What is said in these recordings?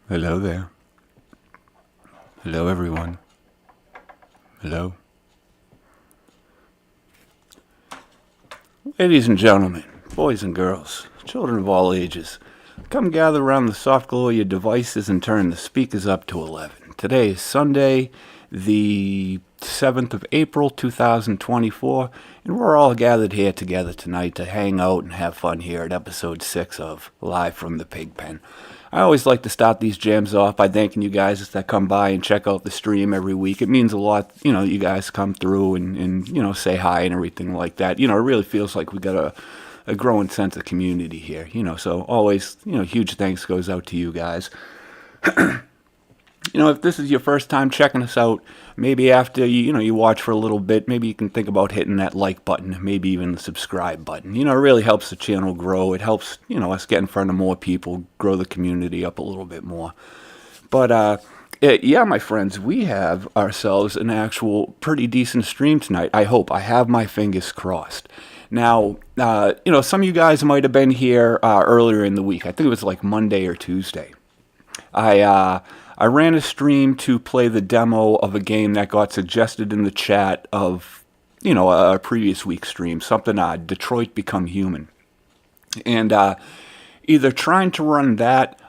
Hello there. Hello, everyone. Hello. Ladies and gentlemen, boys and girls, children of all ages, come gather around the soft glow of your devices and turn the speakers up to 11. Today is Sunday, the 7th of April, 2024, and we're all gathered here together tonight to hang out and have fun here at episode 6 of Live from the Pig Pen. I always like to start these jams off by thanking you guys that come by and check out the stream every week. It means a lot, you guys come through and say hi and everything like that. It really feels like we got a growing sense of community here, so always, huge thanks goes out to you guys. If this is your first time checking us out, maybe after you watch for a little bit, maybe you can think about hitting that like button, maybe even the subscribe button. It really helps the channel grow. It helps, us get in front of more people, grow the community up a little bit more. But, yeah, my friends, we have ourselves an actual pretty decent stream tonight. I hope. I have my fingers crossed. Now, some of you guys might have been here earlier in the week. I think it was like Monday or Tuesday. I ran a stream to play the demo of a game that got suggested in the chat of, a previous week's stream, something Detroit Become Human. And either trying to run that,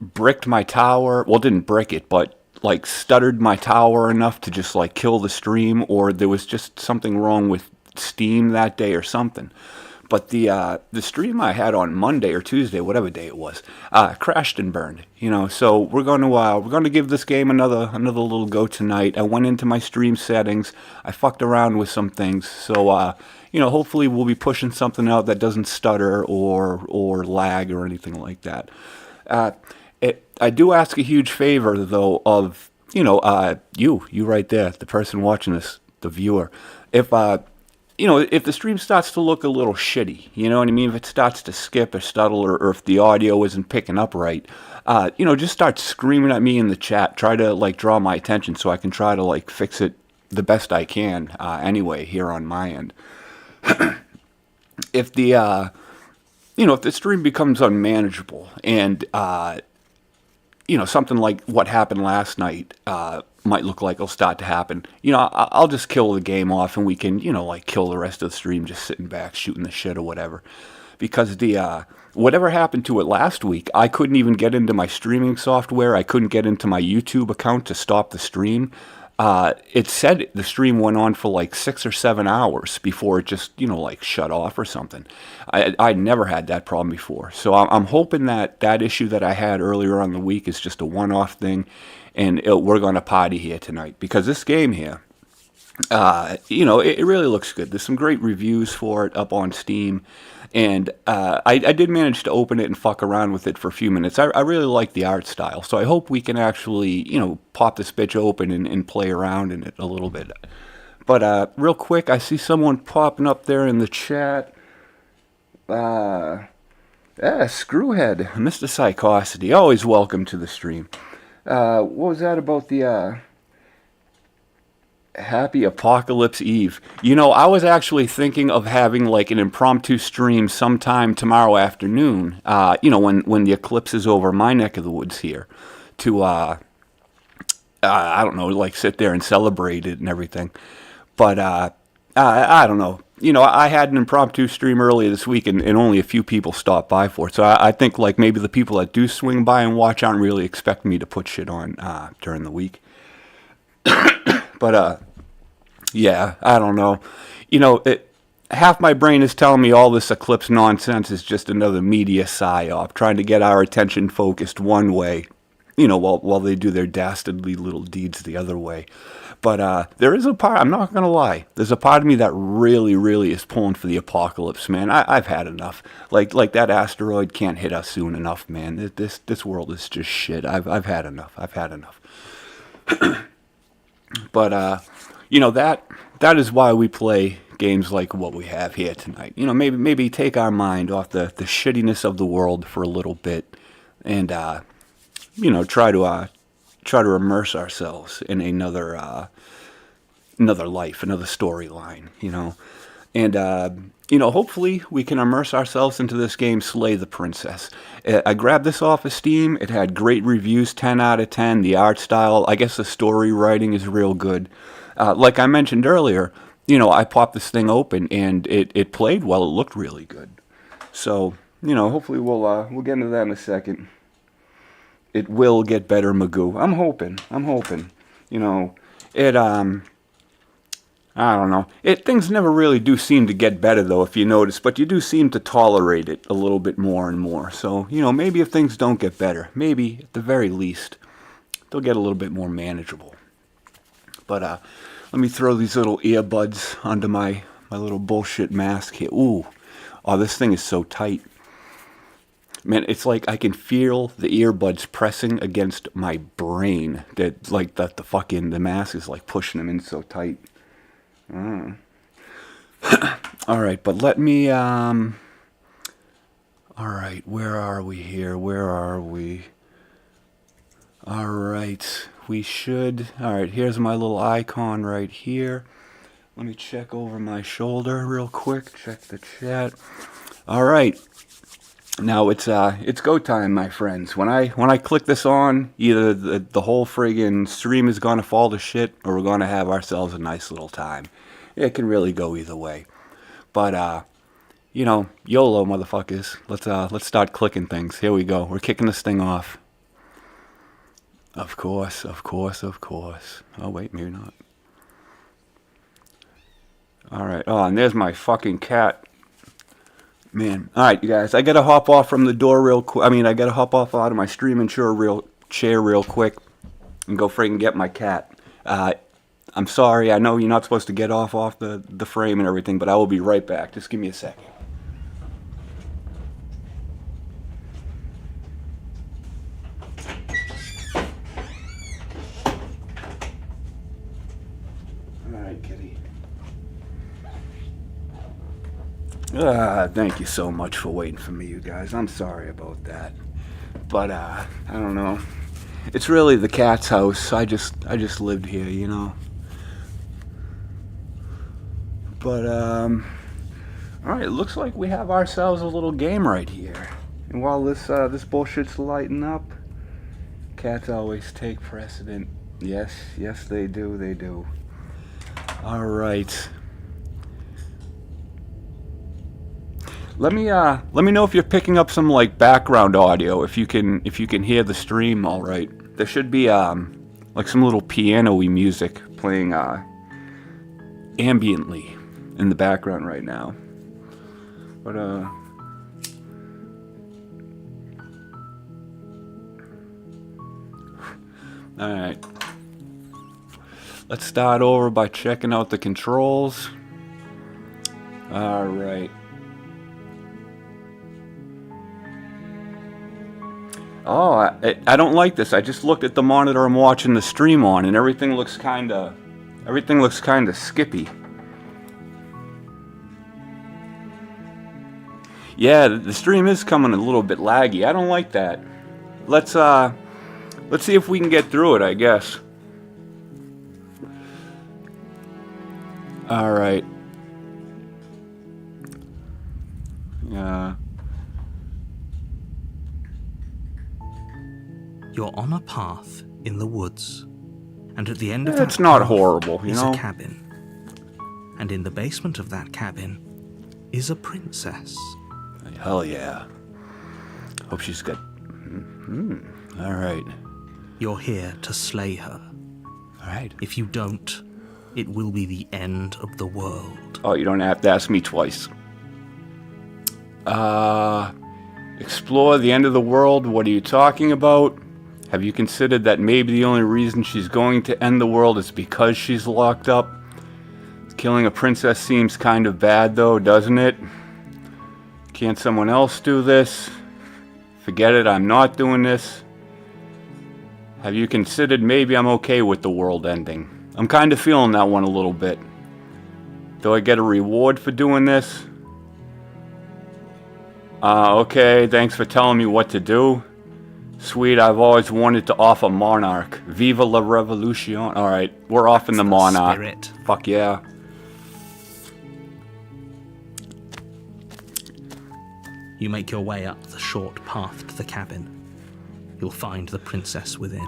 bricked my tower, well, didn't brick it, but, stuttered my tower enough to just, kill the stream, or there was just something wrong with Steam that day or something. But the stream I had on Monday or Tuesday, whatever day it was, crashed and burned. So we're going to give this game another little go tonight. I went into my stream settings. I fucked around with some things. So hopefully we'll be pushing something out that doesn't stutter or lag or anything like that. I do ask a huge favor though of you right there, the person watching this, the viewer, if the stream starts to look a little shitty, you know what I mean? If it starts to skip or stuttle or if the audio isn't picking up right, just start screaming at me in the chat. Try to, draw my attention so I can try to, fix it the best I can anyway here on my end. If the, if the stream becomes unmanageable and, something like what happened last night might look like it'll start to happen. I'll just kill the game off and we can, kill the rest of the stream just sitting back, shooting the shit or whatever. Because the whatever happened to it last week, I couldn't even get into my streaming software. I couldn't get into my YouTube account to stop the stream. It said the stream went on for 6 or 7 hours before it just, shut off or something. I'd never had that problem before. So I'm hoping that issue that I had earlier on the week is just a one-off thing, and we're going to party here tonight. Because this game here, it really looks good. There's some great reviews for it up on Steam. And I did manage to open it and fuck around with it for a few minutes. I really like the art style, so I hope we can actually, pop this bitch open and play around in it a little bit. But real quick, I see someone popping up there in the chat. Screwhead, Mr. Psychosity, always welcome to the stream. What was that about the... Happy Apocalypse Eve. I was actually thinking of having an impromptu stream sometime tomorrow afternoon, when the eclipse is over my neck of the woods here, to, I don't know, sit there and celebrate it and everything. But, I don't know. I had an impromptu stream earlier this week and only a few people stopped by for it. So I think, maybe the people that do swing by and watch aren't really expecting me to put shit on during the week. But, yeah, I don't know. Half my brain is telling me all this eclipse nonsense is just another media psyop, trying to get our attention focused one way, while they do their dastardly little deeds the other way. But there is a part, I'm not going to lie, there's a part of me that really, really is pulling for the apocalypse, man. I've had enough. Like that asteroid can't hit us soon enough, man. This world is just shit. I've had enough. I've had enough. But, that is why we play games like what we have here tonight. Maybe take our mind off the shittiness of the world for a little bit and, try to immerse ourselves in another life, another storyline, And, you know, hopefully we can immerse ourselves into this game, Slay the Princess. I grabbed this off of Steam. It had great reviews, 10 out of 10. The art style, I guess the story writing is real good. Like I mentioned earlier, you know, I popped this thing open and it played well. It looked really good. So, you know, hopefully we'll get into that in a second. It will get better, Magoo. I'm hoping. You know, I don't know. Things never really do seem to get better, though, if you notice, but you do seem to tolerate it a little bit more and more. So, you know, maybe if things don't get better, maybe, at the very least, they'll get a little bit more manageable. But, let me throw these little earbuds onto my little bullshit mask here. Ooh. Oh, this thing is so tight. Man, it's like I can feel the earbuds pressing against my brain. That, like, the mask is, like, pushing them in so tight. Alright, but let me, alright, where are we here? Alright, we should, alright, here's my little icon right here. Let me check over my shoulder real quick, check the chat. Alright, now it's go time, my friends. When I click this on, either the whole friggin' stream is gonna fall to shit, or we're gonna have ourselves a nice little time. It can really go either way. But you know, YOLO, motherfuckers. Let's start clicking things. Here we go. We're kicking this thing off. Of course. Oh wait, maybe not. Alright. Oh, and there's my fucking cat. Man. Alright, you guys. I gotta hop off from the door real quick. I gotta hop off out of my streaming chair real quick and go friggin' get my cat. I'm sorry. I know you're not supposed to get off the frame and everything, but I will be right back. Just give me a second. Alright, kitty. Thank you so much for waiting for me, you guys. I'm sorry about that. But, I don't know. It's really the cat's house. I just lived here, you know. But, alright, it looks like we have ourselves a little game right here. And while this bullshit's lighting up, cats always take precedent. Yes, they do. Alright. Let me know if you're picking up some, like, background audio, if you can hear the stream alright. There should be, like some little piano-y music playing, ambiently in the background right now. But, alright. Let's start over by checking out the controls. Alright. Oh, I don't like this. I just looked at the monitor I'm watching the stream on, and everything looks kinda skippy. Yeah, the stream is coming a little bit laggy. I don't like that. Let's see if we can get through it, I guess. Alright. Yeah. You're on a path in the woods, and at the end of It's that not path horrible, you is know? a cabin. And in the basement of that cabin is a princess. Hell yeah. Hope she's got... Alright. You're here to slay her. Alright. If you don't, it will be the end of the world. Oh, you don't have to ask me twice. Explore the end of the world? What are you talking about? Have you considered that maybe the only reason she's going to end the world is because she's locked up? Killing a princess seems kind of bad, though, doesn't it? Can't someone else do this? Forget it, I'm not doing this. Have you considered maybe I'm okay with the world ending? I'm kind of feeling that one a little bit. Do I get a reward for doing this? Okay, thanks for telling me what to do. Sweet, I've always wanted to off a monarch. Viva la revolution. Alright, we're off in the monarch. Spirit. Fuck yeah. You make your way up the short path to the cabin. You'll find the princess within.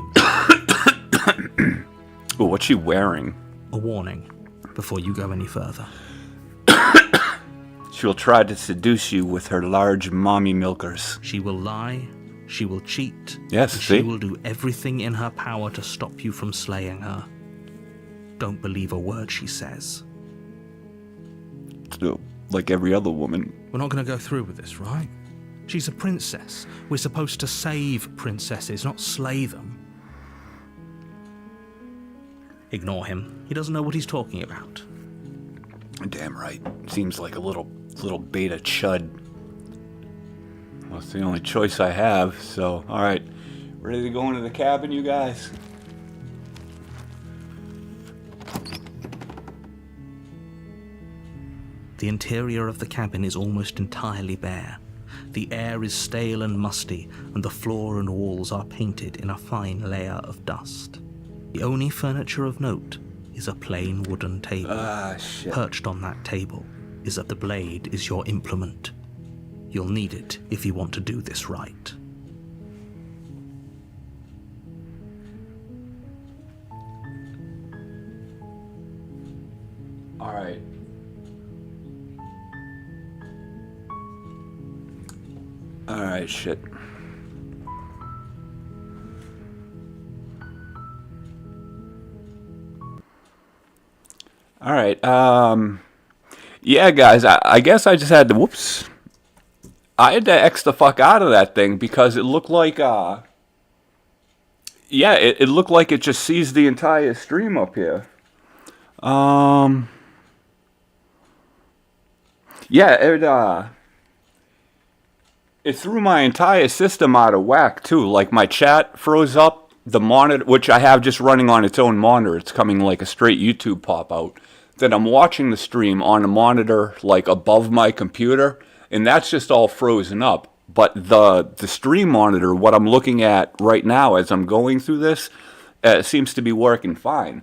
Oh, what's she wearing? A warning before you go any further. She'll try to seduce you with her large mommy milkers. She will lie, she will cheat, Yes, and see? she will do everything in her power to stop you from slaying her. Don't believe a word she says. Like every other woman. We're not going to go through with this, right? She's a princess. We're supposed to save princesses, not slay them. Ignore him. He doesn't know what he's talking about. Damn right. Seems like a little beta chud. Well, it's the only choice I have, so alright. Ready to go into the cabin, you guys? The interior of the cabin is almost entirely bare. The air is stale and musty, and the floor and walls are painted in a fine layer of dust. The only furniture of note is a plain wooden table. Shit. Perched on that table is that the blade is your implement. You'll need it if you want to do this right. Alright. Alright, shit. Alright, yeah, guys, I guess I just had to, whoops. I had to X the fuck out of that thing because it looked like, yeah, it looked like it just seized the entire stream up here. Yeah, it threw my entire system out of whack, too. Like, my chat froze up, the monitor, which I have just running on its own monitor. It's coming like a straight YouTube pop-out. Then I'm watching the stream on a monitor, like, above my computer, and that's just all frozen up. But the stream monitor, what I'm looking at right now as I'm going through this, seems to be working fine.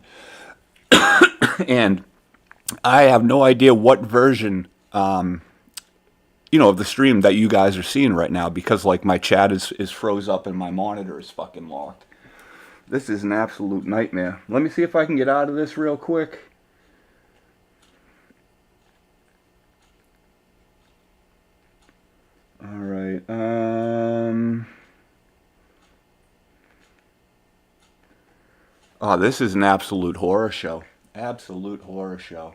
And I have no idea what version, of the stream that you guys are seeing right now, because like my chat is froze up and my monitor is fucking locked. This is an absolute nightmare. Let me see if I can get out of this real quick. Alright, oh, this is an absolute horror show. Absolute horror show.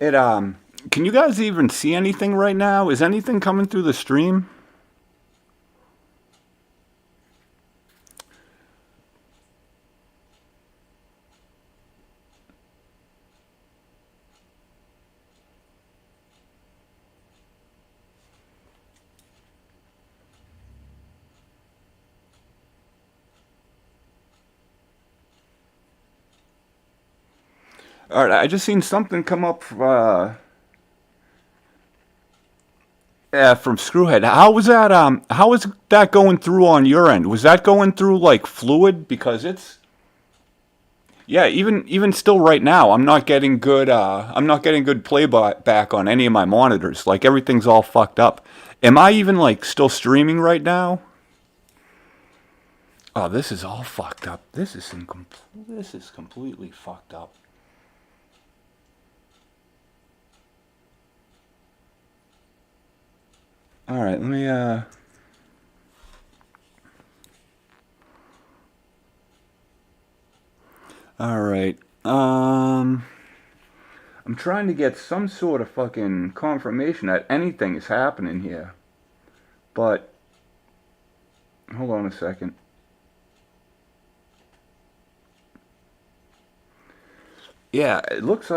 Can you guys even see anything right now? Is anything coming through the stream? All right, I just seen something come up from Screwhead. How was that? How was that going through on your end? Was that going through like fluid? Because it's, yeah, even still right now, I'm not getting good. I'm not getting good playback on any of my monitors. Like everything's all fucked up. Am I even like still streaming right now? Oh, this is all fucked up. This is completely fucked up. All right, let me all right. I'm trying to get some sort of fucking confirmation that anything is happening here. But hold on a second. Yeah, it looks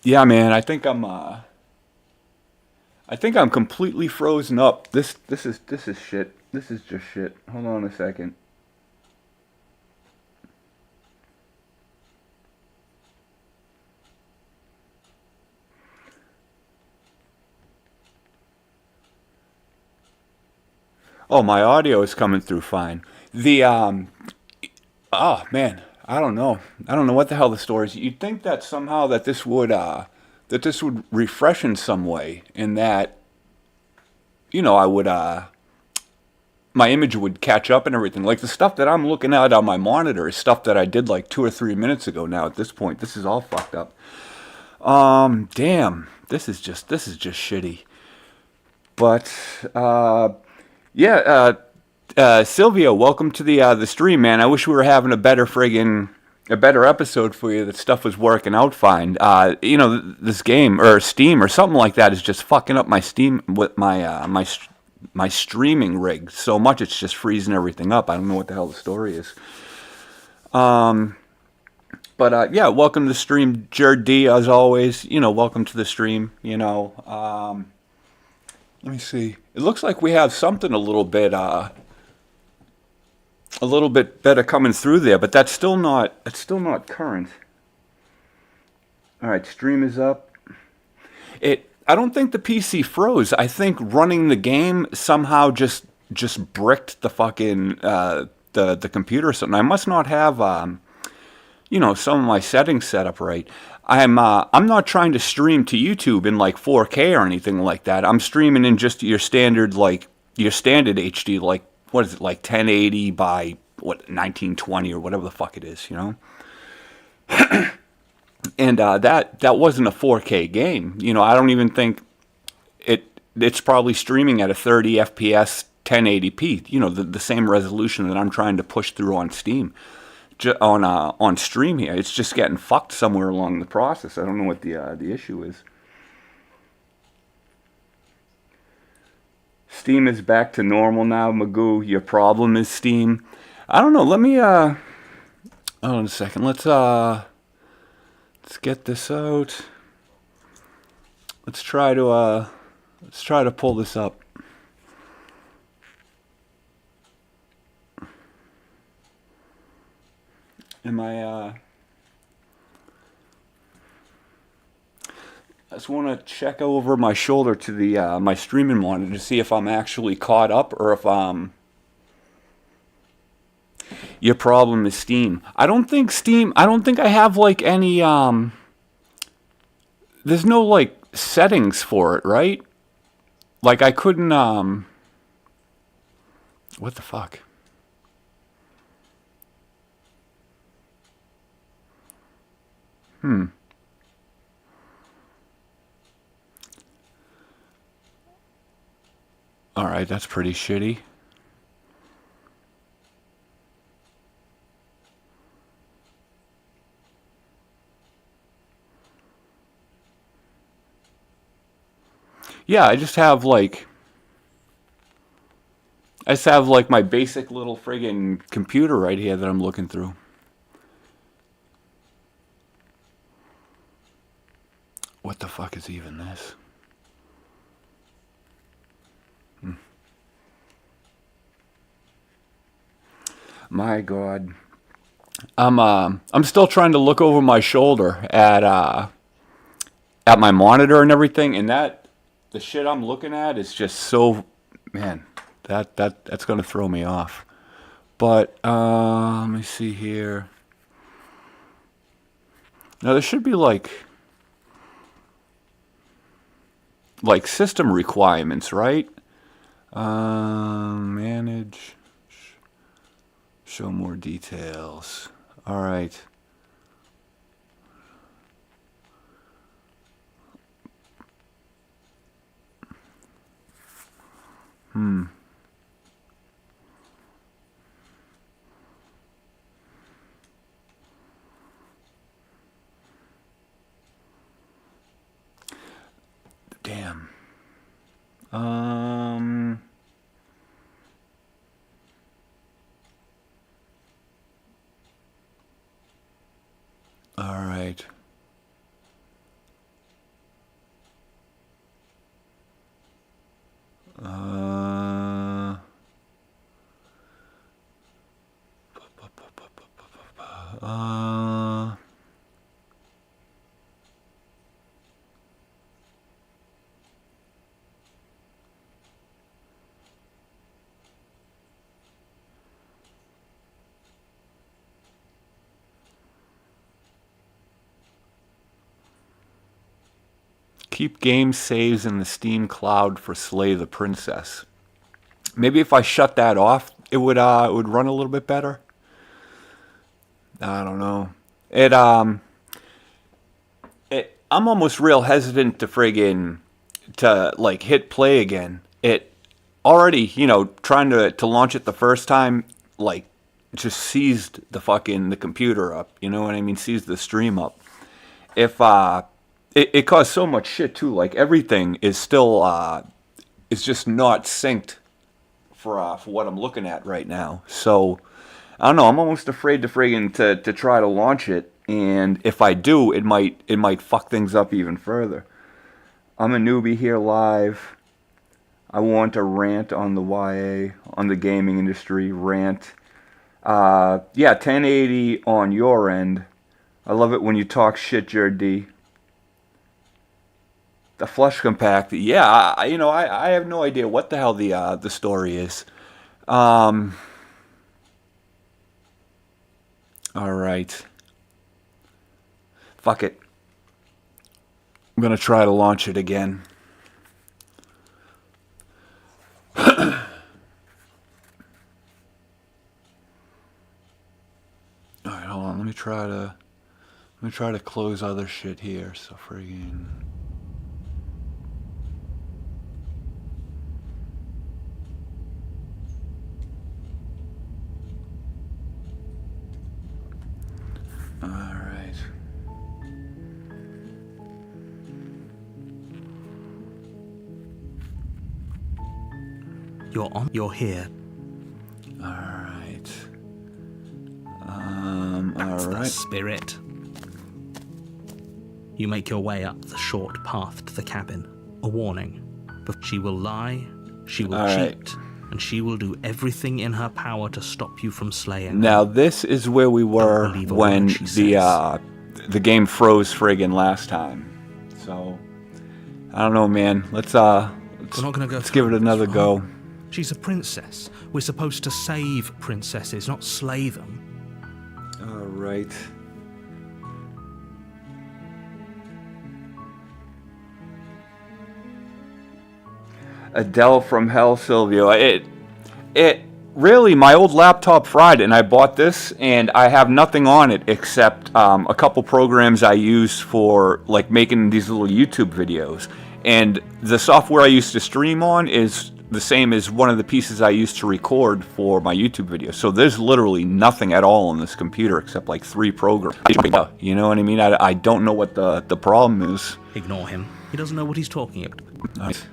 yeah, man, I think I'm completely frozen up. This is shit. This is just shit. Hold on a second. Oh, my audio is coming through fine. The oh man, I don't know. I don't know what the hell the story is. You'd think that somehow that this would refresh in some way, and that I would my image would catch up and everything. Like the stuff that I'm looking at on my monitor is stuff that I did like 2 or 3 minutes ago. Now at this point, this is all fucked up. Damn, this is just shitty. But yeah, Sylvia, welcome to the stream, man. I wish we were having a better episode for you. That stuff was working out fine. This game or Steam or something like that is just fucking up my Steam with my streaming rig so much it's just freezing everything up. I don't know what the hell the story is. But yeah, welcome to the stream, Jared D. As always, welcome to the stream. Let me see. It looks like we have something a little bit better coming through there, but that's still not current. All right, stream is up. I don't think the PC froze. I think running the game somehow just bricked the fucking the computer or something. I must not have some of my settings set up right. I'm not trying to stream to YouTube in like 4K or anything like that. I'm streaming in just your standard HD, like what is it, like 1080 by 1920 or whatever the fuck it is, And that wasn't a 4K game. I don't even think it's probably streaming at a 30 FPS 1080p. The same resolution that I'm trying to push through on Steam. On stream here, it's just getting fucked somewhere along the process. I don't know what the issue is. Steam is back to normal now, Magoo. Your problem is Steam. I don't know. Let me hold on a second. Let's get this out. Let's try to pull this up. I just want to check over my shoulder to the my streaming monitor to see if I'm actually caught up or if your problem is Steam. I don't think I have like any there's no like settings for it, right? Like I couldn't what the fuck? All right, that's pretty shitty. Yeah, I just have my basic little friggin' computer right here that I'm looking through. What the fuck is even this? My God. I'm still trying to look over my shoulder at my monitor and everything, and the shit I'm looking at is just so, man, that's gonna throw me off. But let me see here. Now there should be like system requirements, right? Manage, show more details. All right. Damn. All right. Uh, uh, Keep game saves in the Steam cloud for Slay the Princess. Maybe if I shut that off, it would run a little bit better. I don't know. I'm almost real hesitant to like hit play again. It already, trying to launch it the first time, like just seized the computer up. You know what I mean? Seized the stream up. If it caused so much shit too. Like everything is still is just not synced for what I'm looking at right now. So I don't know. I'm almost afraid to try to launch it. And if I do, it might fuck things up even further. I'm a newbie here live. I want to rant on the YA, on the gaming industry, rant. Yeah, 1080 on your end. I love it when you talk shit, Jared D. The Flush Compact, yeah, I have no idea what the hell the story is. All right. Fuck it. I'm gonna try to launch it again. Alright, hold on, let me try to close other shit here, so friggin'. Alright. You're here. Alright. That's the Alright. spirit. You make your way up the short path to the cabin. A warning. But she will lie, she will cheat, and she will do everything in her power to stop you from slaying Now her. this is where we were when the game froze friggin' last time. So I don't know, man. Let's give it another go. She's a princess. We're supposed to save princesses, not slay them. Alright. Adele from Hell, Silvio. It really, my old laptop fried, and I bought this, and I have nothing on it except a couple programs I use for like making these little YouTube videos. And the software I used to stream on is the same as one of the pieces I used to record for my YouTube videos. So there's literally nothing at all on this computer except like 3 programs. You know what I mean? I don't know what the problem is. Ignore him. He doesn't know what he's talking about. Nice.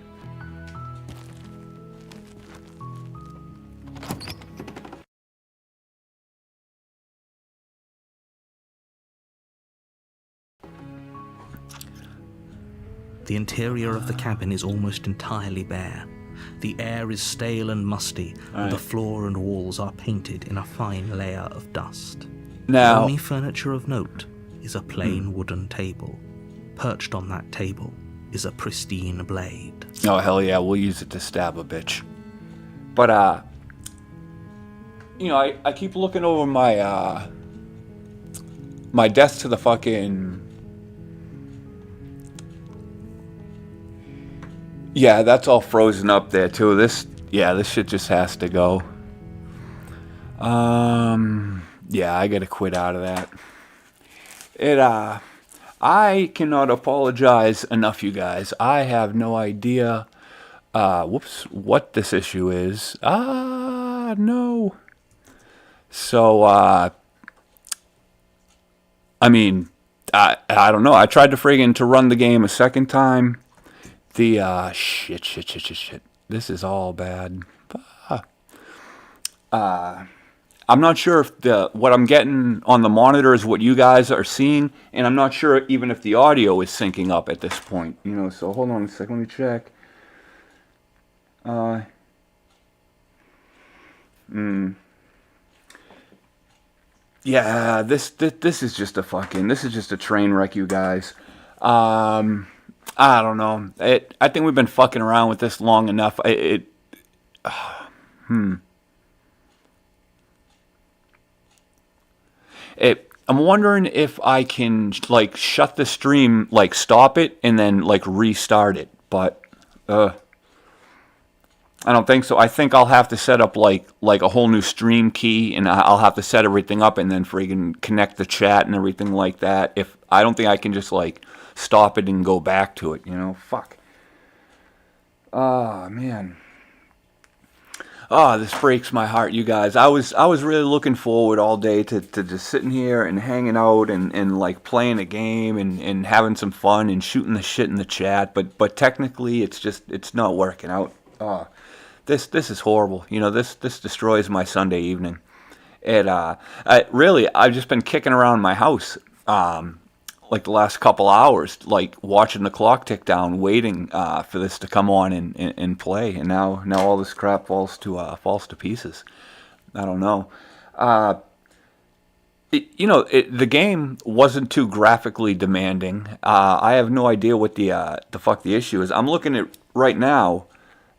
The interior of the cabin is almost entirely bare. The air is stale and musty, and the floor and walls are painted in a fine layer of dust. Now, the only furniture of note is a plain wooden table. Perched on that table is a pristine blade. oh hell yeah, we'll use it to stab a bitch. But I keep looking over my my desk to the fucking. Yeah, that's all frozen up there too. This shit just has to go. Yeah, I gotta quit out of that. I cannot apologize enough, you guys. I have no idea, what this issue is. No. So, I mean, I don't know. I tried to run the game a second time. The, shit. This is all bad. I'm not sure if what I'm getting on the monitor is what you guys are seeing, and I'm not sure even if the audio is syncing up at this point. So hold on a second, let me check. Yeah, this is just a train wreck, you guys. I don't know. I think we've been fucking around with this long enough. I'm wondering if I can like shut the stream, like stop it, and then like restart it. But I don't think so. I think I'll have to set up like a whole new stream key, and I'll have to set everything up, and then freaking connect the chat and everything like that. If I don't think I can just like stop it and go back to it, fuck. Oh man. Oh, this breaks my heart, you guys. I was really looking forward all day to just sitting here and hanging out and like playing a game and having some fun and shooting the shit in the chat. But technically, it's not working out. This is horrible. This destroys my Sunday evening. I've just been kicking around my house, like the last couple hours, like watching the clock tick down, waiting for this to come on and play. And now all this crap falls to pieces. I don't know. The game wasn't too graphically demanding. I have no idea what the fuck the issue is. I'm looking at right now.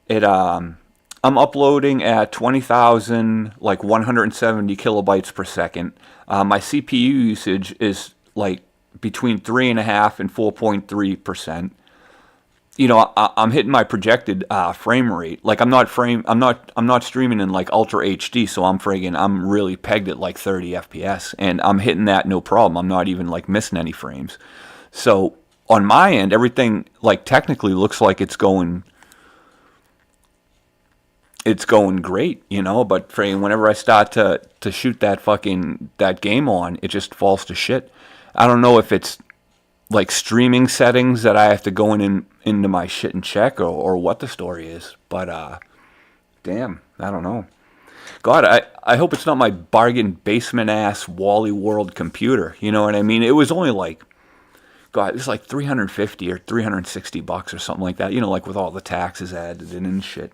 I'm uploading at 20,000, like 170 kilobytes per second. My CPU usage is like between 3.5 and 4.3%. I'm hitting my projected frame rate. Like I'm not streaming in like Ultra HD, so I'm really pegged at like 30 FPS, and I'm hitting that no problem. I'm not even like missing any frames. So on my end, everything like technically looks like it's going great, but whenever I start to shoot that game on, it just falls to shit. I don't know if it's like streaming settings that I have to go into my shit and check, or what the story is, but damn, I don't know. God, I hope it's not my bargain basement ass Wally World computer. You know what I mean? It was only like, God, it's like $350 or $360 or something like that. Like with all the taxes added in and shit.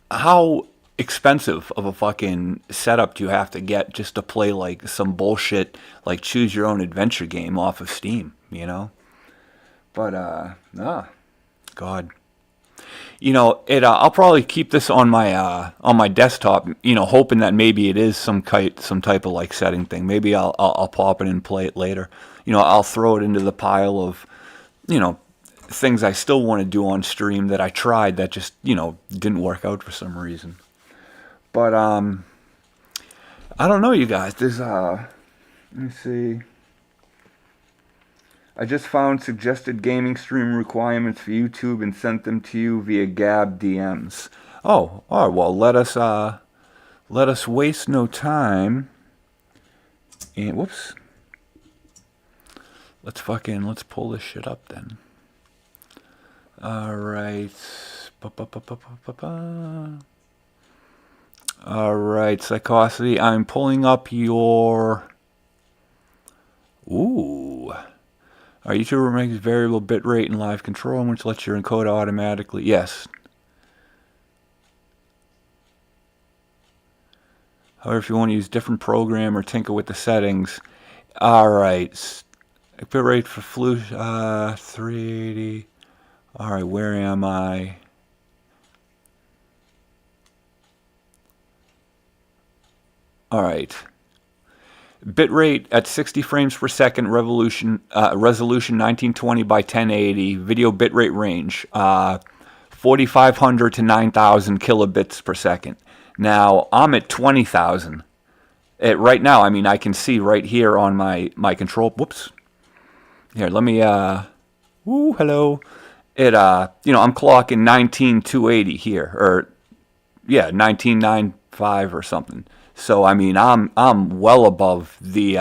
How expensive of a fucking setup do you have to get just to play like some bullshit like choose your own adventure game off of Steam? But God. I'll probably keep this on my desktop, hoping that maybe it is some type of like setting thing. Maybe I'll pop it and play it later. I'll throw it into the pile of, things I still want to do on stream that I tried that just, didn't work out for some reason. But I don't know, you guys. There's let me see. I just found suggested gaming stream requirements for YouTube and sent them to you via Gab DMs. Oh, all right. Well, let us waste no time. And whoops. Let's pull this shit up then. All right. All right, Psychosity. I'm pulling up your. Ooh. Our YouTuber makes variable bitrate and live control, which lets you encode automatically. Yes. However, if you want to use different program or tinker with the settings. Alright. Bitrate for flu 380. Alright, where am I? Alright. Bitrate at 60 frames per second, resolution 1920 by 1080, video bitrate range 4,500 to 9,000 kilobits per second. Now I'm at 20,000. Right now, I mean, I can see right here on my control. Whoops. Here, let me. Hello. I'm clocking 19,280 here, or yeah, 1995 or something. So I mean, I'm well above the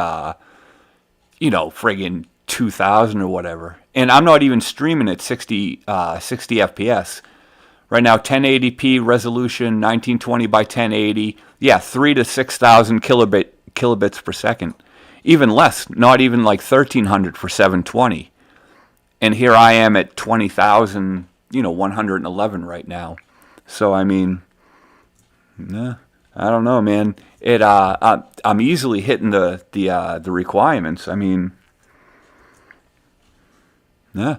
friggin' 2,000 or whatever, and I'm not even streaming at 60 FPS right now. 1080p resolution, 1920 by 1080. Yeah, 3 to 6,000 kilobits per second, even less. Not even like 1,300 for 720. And here I am at 20,000, 111 right now. So I mean, nah. I don't know, man. I'm easily hitting the requirements. I mean, yeah.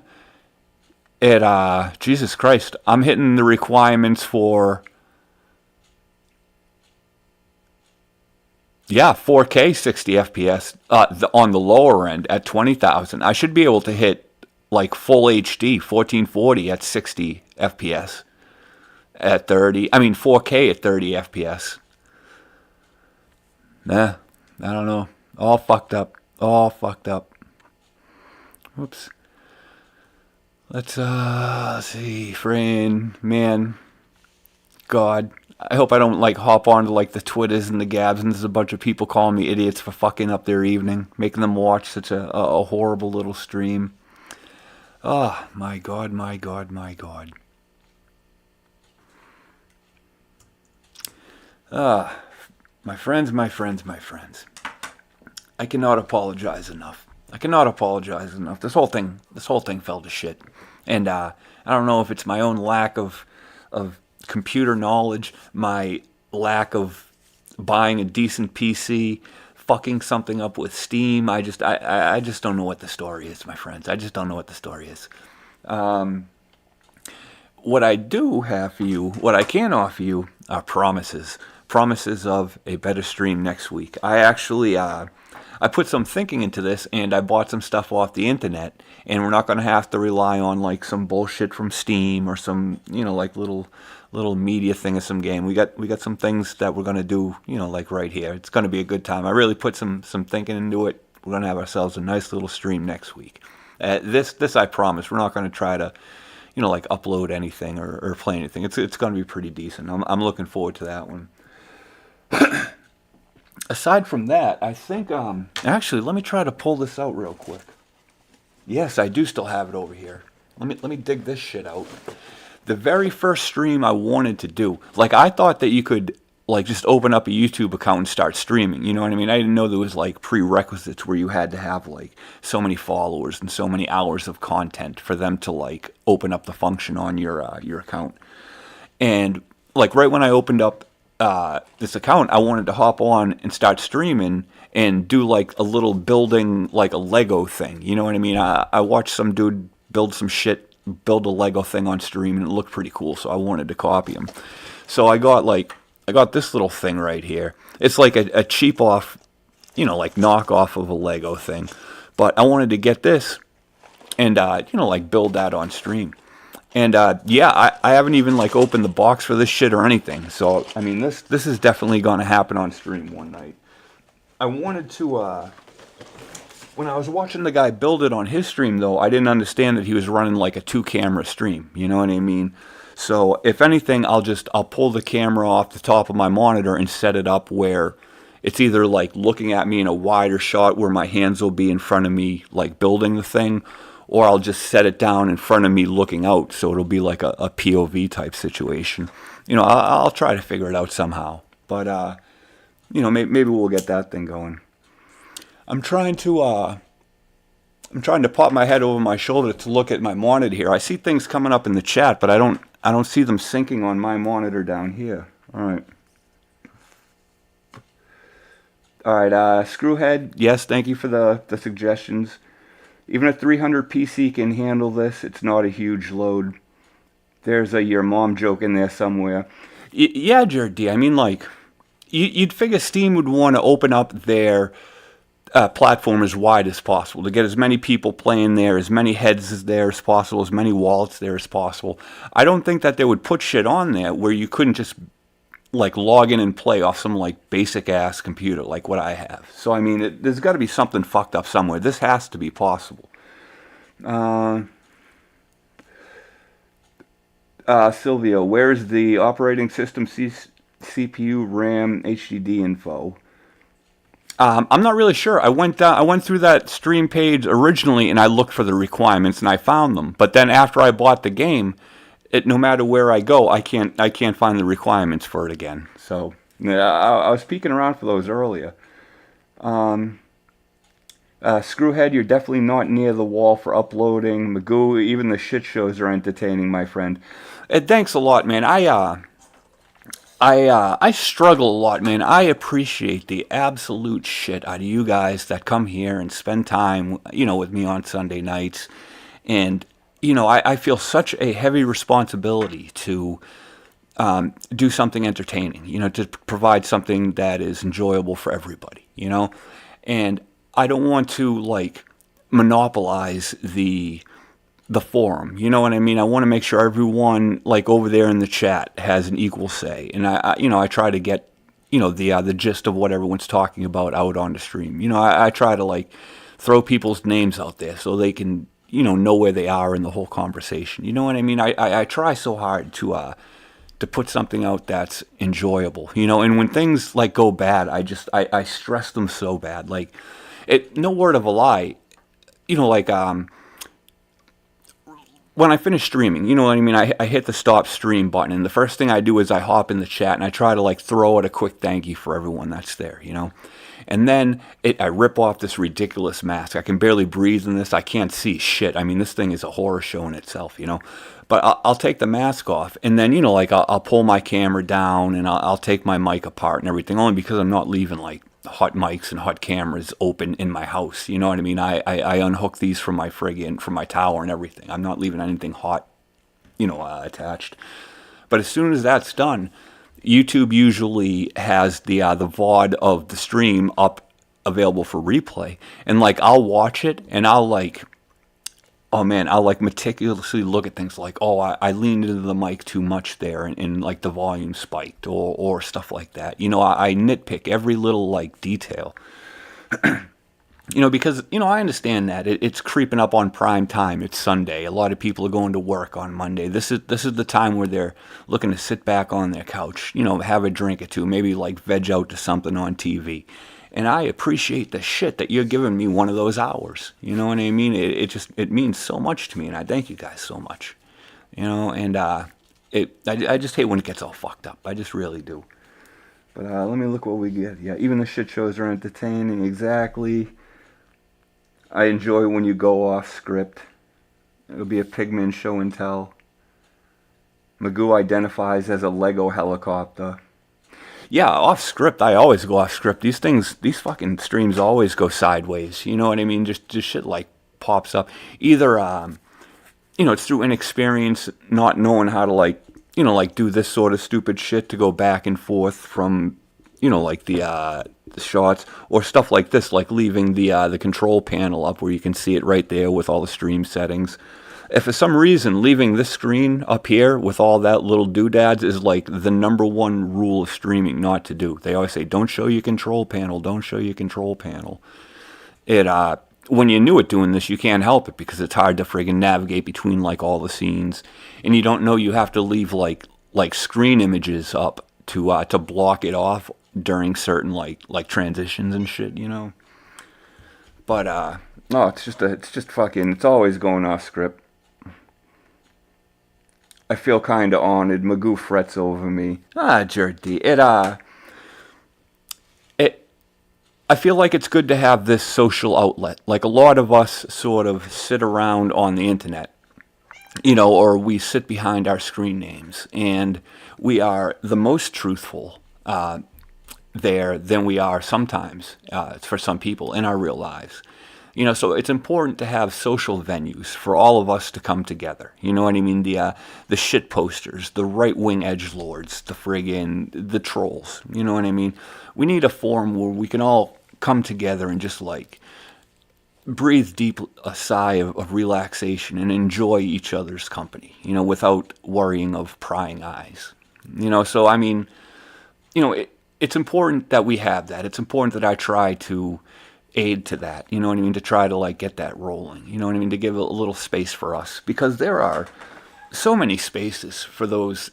Jesus Christ, I'm hitting the requirements for Yeah, 4K 60 FPS on the lower end at 20,000. I should be able to hit like full HD 1440 at 60 FPS at 30. I mean 4K at 30 FPS. Nah, I don't know. All fucked up. All fucked up. Oops. Let's see, friend, man, God. I hope I don't like hop onto like the Twitters and the Gabs and there's a bunch of people calling me idiots for fucking up their evening, making them watch such a horrible little stream. Oh, my God, my God, my God. My friends, my friends, my friends. I cannot apologize enough. I cannot apologize enough. This whole thing fell to shit. And I don't know if it's my own lack of computer knowledge, my lack of buying a decent PC, fucking something up with Steam. I just don't know what the story is, my friends. I just don't know what the story is. What I do have for you, what I can offer you, are promises. Promises of a better stream next week. I actually, I put some thinking into this, and I bought some stuff off the internet, and we're not going to have to rely on like some bullshit from Steam or some, like little media thing of some game. We got some things that we're going to do, like right here. It's going to be a good time. I really put some thinking into it. We're going to have ourselves a nice little stream next week. This I promise. We're not going to try to, like upload anything or play anything. It's going to be pretty decent. I'm looking forward to that one. Aside from that, I think, actually, let me try to pull this out real quick. Yes, I do still have it over here. Let me dig this shit out. The very first stream I wanted to do, like, I thought that you could, like, just open up a YouTube account and start streaming, you know what I mean? I didn't know there was, like, prerequisites where you had to have, like, so many followers and so many hours of content for them to, like, open up the function on your account. And, like, right when I opened up this account, I wanted to hop on and start streaming and do like a little building, like a Lego thing. You know what I mean? I watched some dude build a Lego thing on stream, and it looked pretty cool, so I wanted to copy him. So I got this little thing right here. It's like a cheap off, like knockoff of a Lego thing. But I wanted to get this and, like build that on stream. And I haven't even like opened the box for this shit or anything. So I mean, this is definitely going to happen on stream one night. I wanted to. When I was watching the guy build it on his stream, though, I didn't understand that he was running like a 2-camera stream. You know what I mean? So if anything, I'll pull the camera off the top of my monitor and set it up where it's either like looking at me in a wider shot where my hands will be in front of me, like building the thing. Or I'll just set it down in front of me looking out, so it'll be like a POV type situation. I'll try to figure it out somehow. But, maybe we'll get that thing going. I'm trying to pop my head over my shoulder to look at my monitor here. I see things coming up in the chat, but I don't see them syncing on my monitor down here. All right. All right, Screwhead, yes, thank you for the suggestions. Even a 300 PC can handle this. It's not a huge load. There's your mom joke in there somewhere. Yeah, Jared D. I mean, like, you'd figure Steam would want to open up their platform as wide as possible to get as many people playing there, as many heads as there as possible, as many wallets there as possible. I don't think that they would put shit on there where you couldn't just like log in and play off some like basic ass computer like what I have. So I mean, there's got to be something fucked up somewhere. This has to be possible. Silvio, where's the operating system, CPU, RAM, HDD info? I'm not really sure. I went through that stream page originally and I looked for the requirements and I found them. But then after I bought the game, no matter where I go, I can't find the requirements for it again. So yeah, I was peeking around for those earlier. Screwhead, you're definitely not near the wall for uploading. Magoo, even the shit shows are entertaining, my friend. Thanks a lot, man. I struggle a lot, man. I appreciate the absolute shit out of you guys that come here and spend time, with me on Sunday nights. And I feel such a heavy responsibility to, do something entertaining, to provide something that is enjoyable for everybody, and I don't want to like monopolize the forum. You know what I mean? I want to make sure everyone like over there in the chat has an equal say, and I try to get the gist of what everyone's talking about out on the stream. I try to like throw people's names out there so they can know where they are in the whole conversation. You know what I mean? I try so hard to put something out that's enjoyable, and when things like go bad, I stress them so bad. Like no word of a lie, like when I finish streaming, you know what I mean? I hit the stop stream button, and the first thing I do is I hop in the chat and I try to like throw out a quick thank you for everyone that's there, And then I rip off this ridiculous mask. I can barely breathe in this. I can't see shit. I mean, this thing is a horror show in itself, But I'll take the mask off, and then like I'll pull my camera down and I'll take my mic apart and everything, only because I'm not leaving like hot mics and hot cameras open in my house. You know what I mean? I unhook these from my tower and everything. I'm not leaving anything hot, attached. But as soon as that's done, YouTube usually has the VOD of the stream up available for replay, and like I'll watch it and I'll like, oh man, I'll like meticulously look at things like, oh, I leaned into the mic too much there, and like the volume spiked or stuff like that. I nitpick every little like detail. Because I understand that it's creeping up on prime time. It's Sunday. A lot of people are going to work on Monday. This is the time where they're looking to sit back on their couch, have a drink or two, maybe like veg out to something on TV. And I appreciate the shit that you're giving me one of those hours. You know what I mean? It means so much to me, and I thank you guys so much. And I just hate when it gets all fucked up. I just really do. But let me look what we get. Yeah, even the shit shows are entertaining. Exactly. I enjoy when you go off script. It'll be a Pigman show and tell. Magoo identifies as a Lego helicopter. Yeah, off script. I always go off script. These fucking streams always go sideways. You know what I mean? Just shit like pops up. Either, it's through inexperience, not knowing how to like do this sort of stupid shit to go back and forth from, like the shots, or stuff like this, like leaving the control panel up where you can see it right there with all the stream settings. If for some reason leaving this screen up here with all that little doodads is like the number one rule of streaming not to do. They always say, don't show your control panel, don't show your control panel. When you're new at doing this, you can't help it because it's hard to friggin' navigate between like all the scenes, and you don't know you have to leave like screen images up to block it off during certain like transitions and shit, But no, it's just fucking, it's always going off script. I feel kind of honored. Magoo frets over me. Jerdy. I feel like it's good to have this social outlet. Like a lot of us sort of sit around on the internet, or we sit behind our screen names, and we are the most truthful there than we are sometimes, for some people, in our real lives. So it's important to have social venues for all of us to come together. You know what I mean? The shit posters, the right-wing edgelords, the trolls. You know what I mean? We need a forum where we can all come together and just like breathe deep a sigh of relaxation and enjoy each other's company, without worrying of prying eyes. So I mean, it's important that we have that. It's important that I try to aid to that, you know what I mean, to try to like get that rolling, you know what I mean, to give a little space for us, because there are so many spaces for those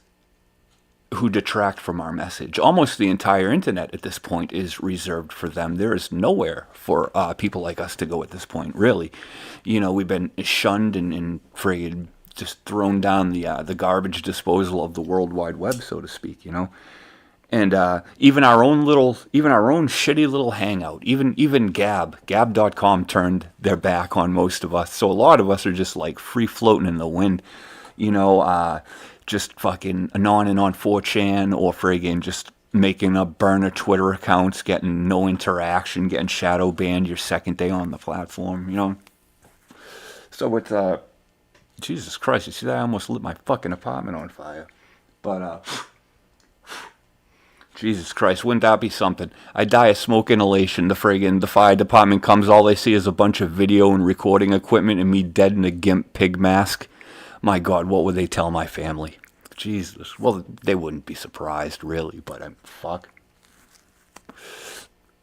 who detract from our message. Almost the entire internet at this point is reserved for them. There is nowhere for people like us to go at this point, really. We've been shunned and friggin' just thrown down the garbage disposal of the World Wide Web, so to speak, And even our own shitty little hangout, even Gab.com turned their back on most of us. So a lot of us are just like free floating in the wind, just fucking anon and on 4chan, or friggin' just making up burner Twitter accounts, getting no interaction, getting shadow banned your second day on the platform, So it's, Jesus Christ, you see that? I almost lit my fucking apartment on fire. But, Jesus Christ, wouldn't that be something? I die of smoke inhalation. The fire department comes. All they see is a bunch of video and recording equipment and me dead in a gimp pig mask. My God, what would they tell my family? Jesus. Well, they wouldn't be surprised, really, but I'm fuck.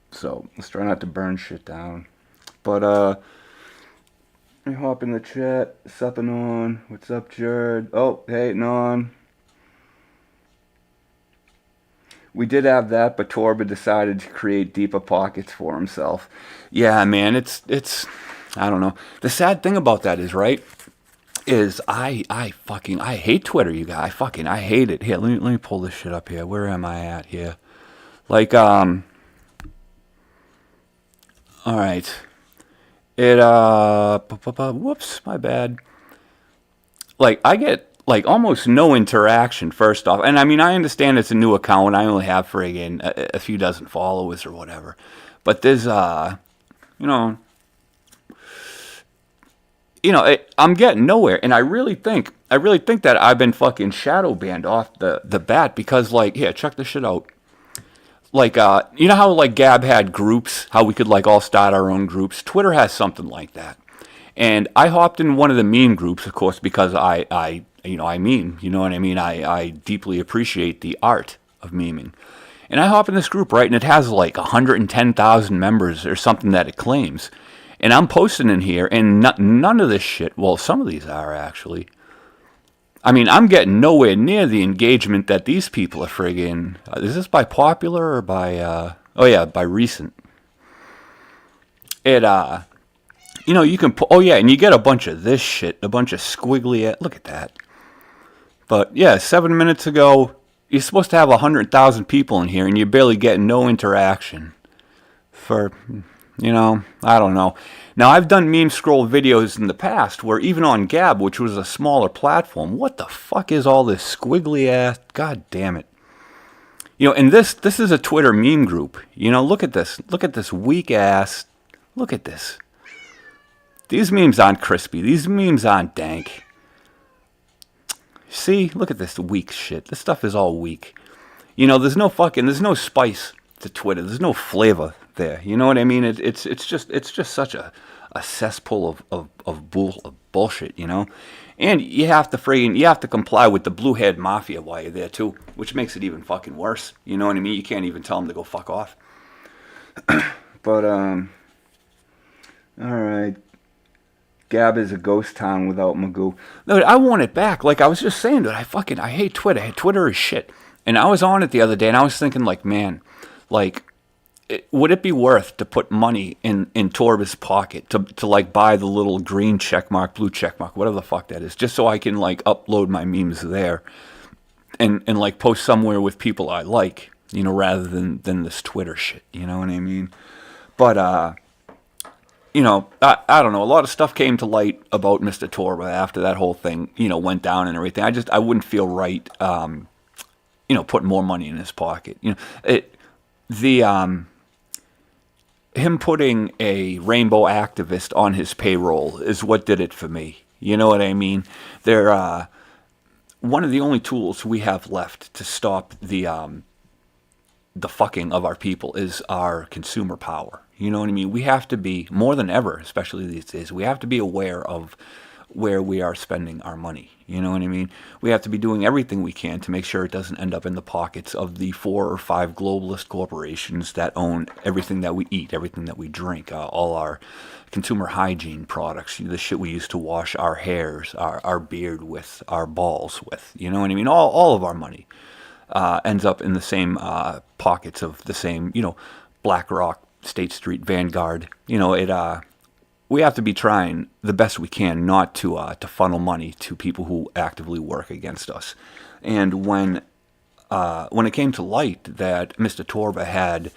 So let's try not to burn shit down. But let me hop in the chat. Supping on. What's up, Jared? Oh, hey, Non. We did have that, but Torba decided to create deeper pockets for himself. Yeah, man, it's I don't know. The sad thing about that is, right, is I hate Twitter, you guys. I hate it. Here, let me pull this shit up here. Where am I at here? Like, all right. It, whoops, my bad. Like, I get, like, almost no interaction, first off. And, I mean, I understand it's a new account. I only have, friggin' a few dozen followers or whatever. But there's, I'm getting nowhere. And I really think that I've been fucking shadow banned off the bat because, like, here, check this shit out. Like, you know how, like, Gab had groups, how we could, like, all start our own groups? Twitter has something like that. And I hopped in one of the meme groups, of course, because I meme, you know what I mean? I deeply appreciate the art of memeing. And I hop in this group, right, and it has, like, 110,000 members or something that it claims. And I'm posting in here, and none of this shit, well, some of these are, actually. I mean, I'm getting nowhere near the engagement that these people are friggin'. Is this by popular or by, by recent? It, you can put, and you get a bunch of this shit, a bunch of squiggly, look at that. But, yeah, 7 minutes ago, you're supposed to have 100,000 people in here, and you're barely getting no interaction. For, I don't know. Now, I've done meme scroll videos in the past where even on Gab, which was a smaller platform, what the fuck is all this squiggly ass? God damn it. And this is a Twitter meme group. Look at this. Look at this weak ass. Look at this. These memes aren't crispy. These memes aren't dank. See? Look at this weak shit. This stuff is all weak. There's no spice to Twitter. There's no flavor there. You know what I mean? It's just such a cesspool of bullshit, And you have to comply with the blue-haired mafia while you're there too, which makes it even fucking worse. You know what I mean? You can't even tell them to go fuck off. But all right. Gab is a ghost town without Magoo. No, I want it back. Like I was just saying, dude, I hate Twitter. Twitter is shit. And I was on it the other day, and I was thinking, like, man, like, would it be worth to put money in Torba's pocket to like buy the little green check mark, blue check mark, whatever the fuck that is, just so I can like upload my memes there and like post somewhere with people I like, rather than this Twitter shit, you know what I mean? But I don't know. A lot of stuff came to light about Mr. Torba after that whole thing, went down and everything. I wouldn't feel right, putting more money in his pocket. Him putting a rainbow activist on his payroll is what did it for me. You know what I mean? They're one of the only tools we have left to stop the fucking of our people is our consumer power. You know what I mean? We have to be, more than ever, especially these days, we have to be aware of where we are spending our money. You know what I mean? We have to be doing everything we can to make sure it doesn't end up in the pockets of the 4 or 5 globalist corporations that own everything that we eat, everything that we drink, all our consumer hygiene products, the shit we use to wash our hairs, our beard with, our balls with. You know what I mean? All of our money ends up in the same pockets of the same, BlackRock, State Street, Vanguard. We have to be trying the best we can not to funnel money to people who actively work against us. And when it came to light that Mr. Torba had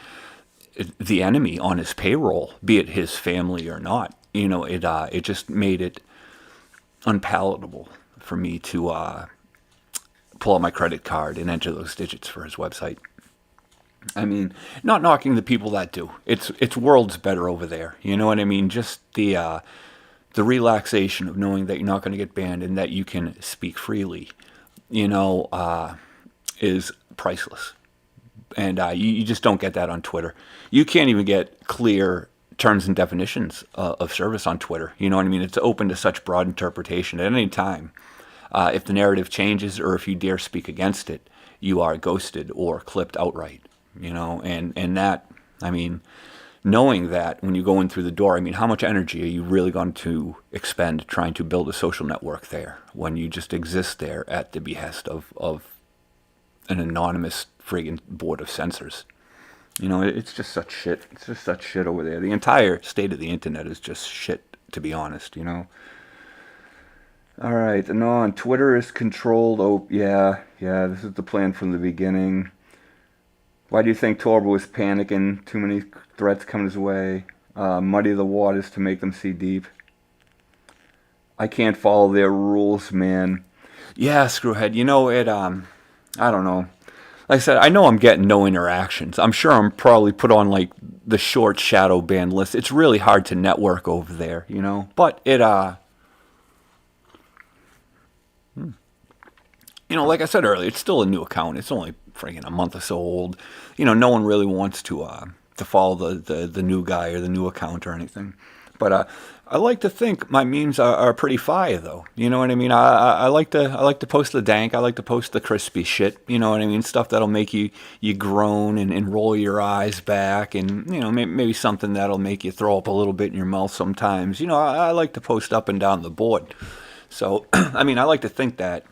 the enemy on his payroll, be it his family or not, it just made it unpalatable for me to pull out my credit card and enter those digits for his website. I mean, not knocking the people that do. It's worlds better over there. You know what I mean? Just the relaxation of knowing that you're not going to get banned and that you can speak freely, is priceless. And you just don't get that on Twitter. You can't even get clear terms and definitions of service on Twitter. You know what I mean? It's open to such broad interpretation at any time. If the narrative changes or if you dare speak against it, you are ghosted or clipped outright. You know, and that, I mean, knowing that when you go in through the door, I mean, how much energy are you really going to expend trying to build a social network there when you just exist there at the behest of an anonymous friggin' board of censors? You know, it's just such shit. It's just such shit over there. The entire state of the internet is just shit, to be honest, you know. All right, no, Twitter is controlled. Oh, yeah, this is the plan from the beginning. Why do you think Torba was panicking? Too many threats coming his way. Muddy the waters to make them see deep. I can't follow their rules, man. Yeah, screwhead. You know, I don't know. Like I said, I know I'm getting no interactions. I'm sure I'm probably put on, like, the short shadow ban list. It's really hard to network over there, you know? But it, you know, like I said earlier, it's still a new account. It's only friggin' a month or so old. You know, no one really wants to follow the new guy or the new account or anything. But I like to think my memes are pretty fire, though. You know what I mean? I like to post the dank. I like to post the crispy shit. You know what I mean? Stuff that'll make you groan and roll your eyes back, and you know, maybe something that'll make you throw up a little bit in your mouth sometimes. You know, I like to post up and down the board. So I mean, I like to think that,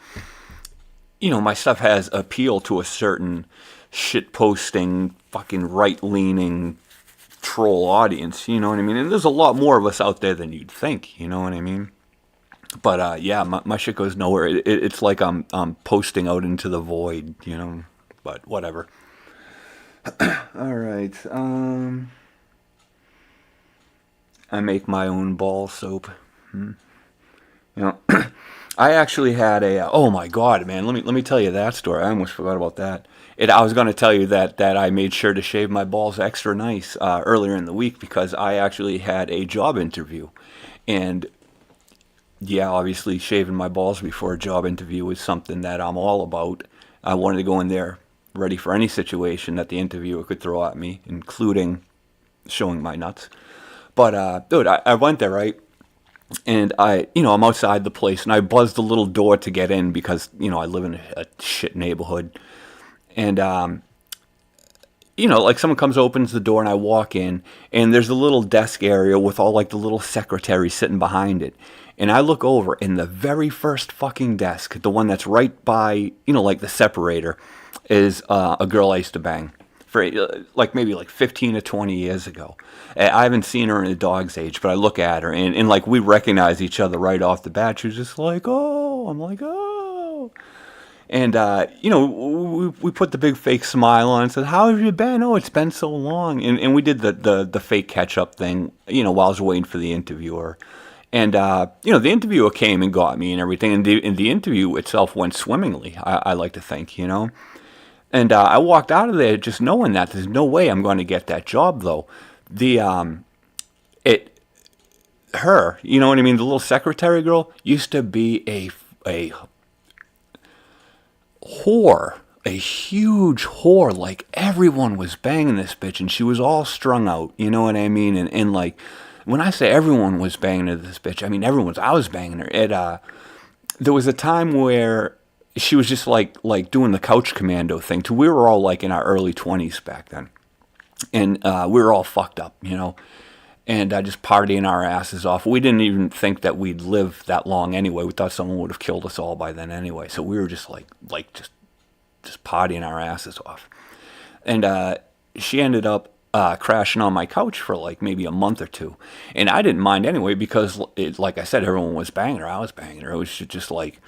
you know, my stuff has appeal to a certain shit-posting, fucking right-leaning troll audience, you know what I mean? And there's a lot more of us out there than you'd think, you know what I mean? But, yeah, my shit goes nowhere. It's like I'm posting out into the void, you know? But whatever. All right. I make my own ball soap. You know, I actually had oh my god, man, let me tell you that story. I almost forgot about that. I was going to tell you that I made sure to shave my balls extra nice earlier in the week because I actually had a job interview. And yeah, obviously shaving my balls before a job interview is something that I'm all about. I wanted to go in there ready for any situation that the interviewer could throw at me, including showing my nuts. But dude, I went there, right? And I'm outside the place, and I buzzed the little door to get in because, you know, I live in a shit neighborhood. And, like someone comes, opens the door, and I walk in, and there's a little desk area with all, like, the little secretaries sitting behind it. And I look over, and the very first fucking desk, the one that's right by, like the separator, is a girl I used to bang for maybe 15 to 20 years ago. I haven't seen her in a dog's age, but I look at her, and like, we recognize each other right off the bat. She was just like, oh, I'm like, oh. And, we put the big fake smile on and said, how have you been? Oh, it's been so long. And we did the fake catch-up thing, while I was waiting for the interviewer. And, the interviewer came and got me and everything, and the interview itself went swimmingly, I like to think, And I walked out of there just knowing that there's no way I'm going to get that job, though. Her, you know what I mean, the little secretary girl used to be a whore, a huge whore. Like, everyone was banging this bitch, and she was all strung out, you know what I mean? And like, when I say everyone was banging this bitch, I mean I was banging her. There was a time where she was just like doing the couch commando thing. We were all like in our early 20s back then. And we were all fucked up, and just partying our asses off. We didn't even think that we'd live that long anyway. We thought someone would have killed us all by then anyway. So we were just just partying our asses off. And she ended up crashing on my couch for like maybe a month or two. And I didn't mind anyway because, like I said, everyone was banging her. I was banging her. It was just like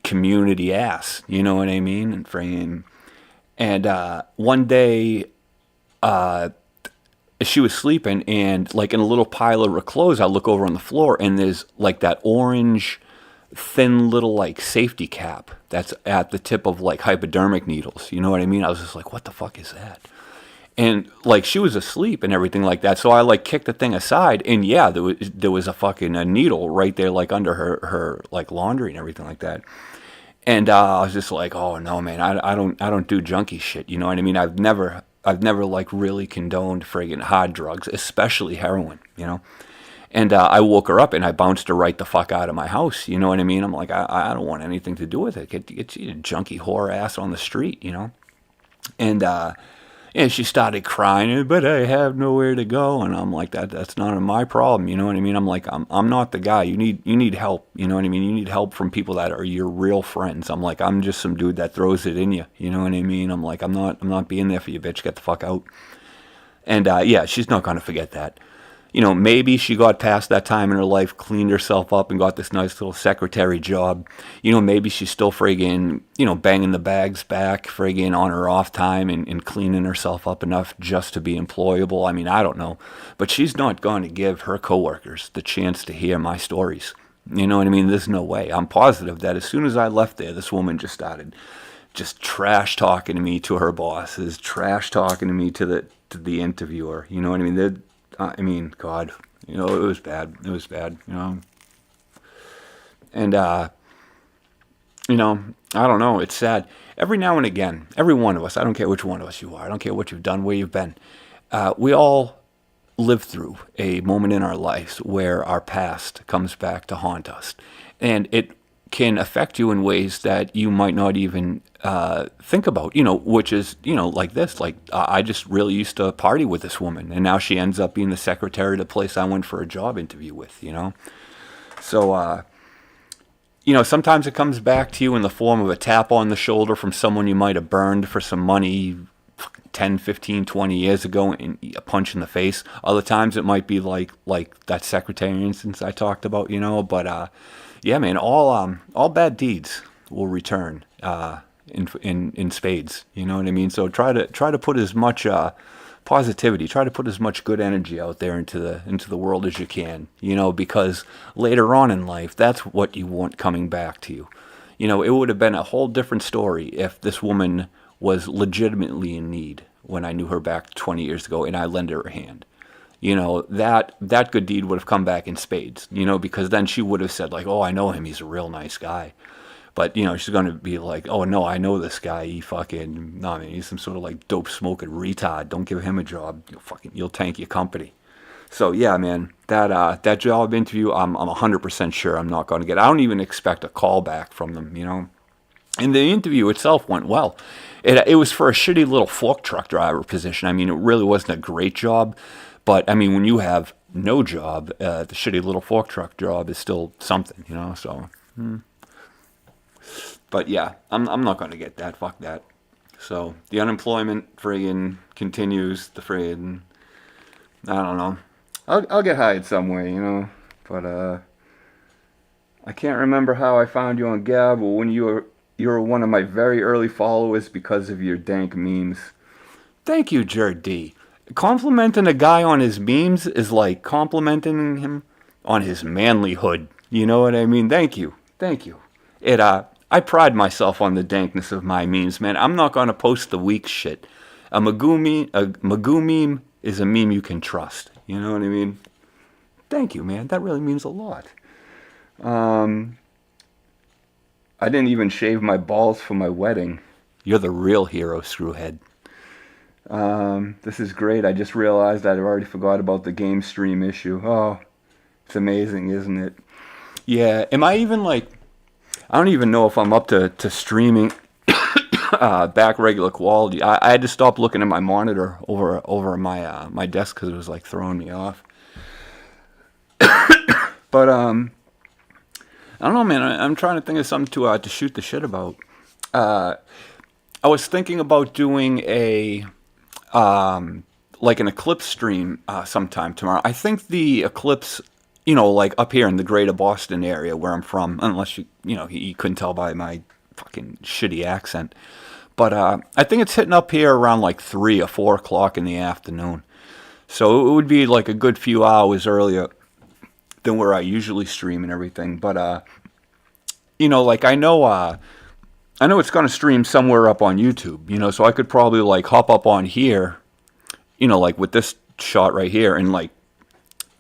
community ass, you know what I mean? And one day, she was sleeping, and like in a little pile of her clothes, I look over on the floor, and there's like that orange, thin little like safety cap that's at the tip of like hypodermic needles. You know what I mean? I was just like, what the fuck is that? And like, she was asleep and everything like that. So I like kicked the thing aside, and yeah, there was a fucking needle right there, like under her like laundry and everything like that. And I was just like, oh no, man, I don't do junkie shit. You know what I mean? I've never like really condoned friggin' hard drugs, especially heroin. You know. And I woke her up and I bounced her right the fuck out of my house. You know what I mean? I'm like, I don't want anything to do with it. Get you junkie whore ass on the street. You know. And and she started crying, but I have nowhere to go. And I'm like, that's not my problem. You know what I mean? I'm like, I'm not the guy. You need help. You know what I mean? You need help from people that are your real friends. I'm like, I'm just some dude that throws it in you. You know what I mean? I'm like, I'm not being there for you, bitch. Get the fuck out. And yeah, she's not gonna forget that. You know, maybe she got past that time in her life, cleaned herself up, and got this nice little secretary job. You know, maybe she's still friggin', you know, banging the bags back, friggin' on her off time and cleaning herself up enough just to be employable. I mean, I don't know. But she's not going to give her coworkers the chance to hear my stories. You know what I mean? There's no way. I'm positive that as soon as I left there, this woman just started just trash talking to me to her bosses, trash talking to me to the interviewer. You know what I mean? I mean, God, you know, it was bad. It was bad, you know. And, you know, I don't know. It's sad. Every now and again, every one of us, I don't care which one of us you are, I don't care what you've done, where you've been, we all live through a moment in our lives where our past comes back to haunt us. And it can affect you in ways that you might not even think about, you know, which is, you know, like this. Like, I just really used to party with this woman, and now she ends up being the secretary of the place I went for a job interview with, you know. So, you know, sometimes it comes back to you in the form of a tap on the shoulder from someone you might have burned for some money 10, 15, 20 years ago, and a punch in the face. Other times it might be like that secretary instance I talked about, you know. But yeah, man, all bad deeds will return in spades. You know what I mean? So try to put as much positivity, try to put as much good energy out there into the world as you can. You know, because later on in life, that's what you want coming back to you. You know, it would have been a whole different story if this woman was legitimately in need when I knew her back 20 years ago and I lent her a hand. You know, that good deed would have come back in spades, you know, because then she would have said, like, oh, I know him, he's a real nice guy. But, you know, she's going to be like, oh, no, I know this guy, no, I mean, he's some sort of, like, dope-smoking retard. Don't give him a job. You'll tank your company. So, yeah, man, that job interview, I'm 100% sure I'm not going to get. I don't even expect a call back from them, you know. And the interview itself went well. It was for a shitty little fork truck driver position. I mean, it really wasn't a great job. But, I mean, when you have no job, the shitty little fork truck job is still something, you know, so. But, yeah, I'm not going to get that. Fuck that. So, the unemployment friggin' continues. The friggin', I don't know. I'll get hired somewhere, you know. But, I can't remember how I found you on Gab, or when you were one of my very early followers because of your dank memes. Thank you, Jared D. Complimenting a guy on his memes is like complimenting him on his manlyhood. You know what I mean? Thank you. I pride myself on the dankness of my memes, man. I'm not going to post the weak shit. A Magoo meme is a meme you can trust. You know what I mean? Thank you, man. That really means a lot. I didn't even shave my balls for my wedding. You're the real hero, Screwhead. This is great. I just realized I'd already forgot about the game stream issue. Oh, it's amazing, isn't it? Yeah, am I even like, I don't even know if I'm up to streaming back regular quality. I had to stop looking at my monitor over my my desk because it was like throwing me off. But I don't know, man. I'm trying to think of something to shoot the shit about. I was thinking about doing a like an eclipse stream sometime tomorrow. I think the eclipse, you know, like up here in the greater Boston area where I'm from, unless you couldn't tell by my fucking shitty accent. But I think it's hitting up here around like 3 or 4 o'clock in the afternoon. So it would be like a good few hours earlier than where I usually stream and everything. But, you know, like I know it's going to stream somewhere up on YouTube, you know, so I could probably like hop up on here, you know, like with this shot right here and like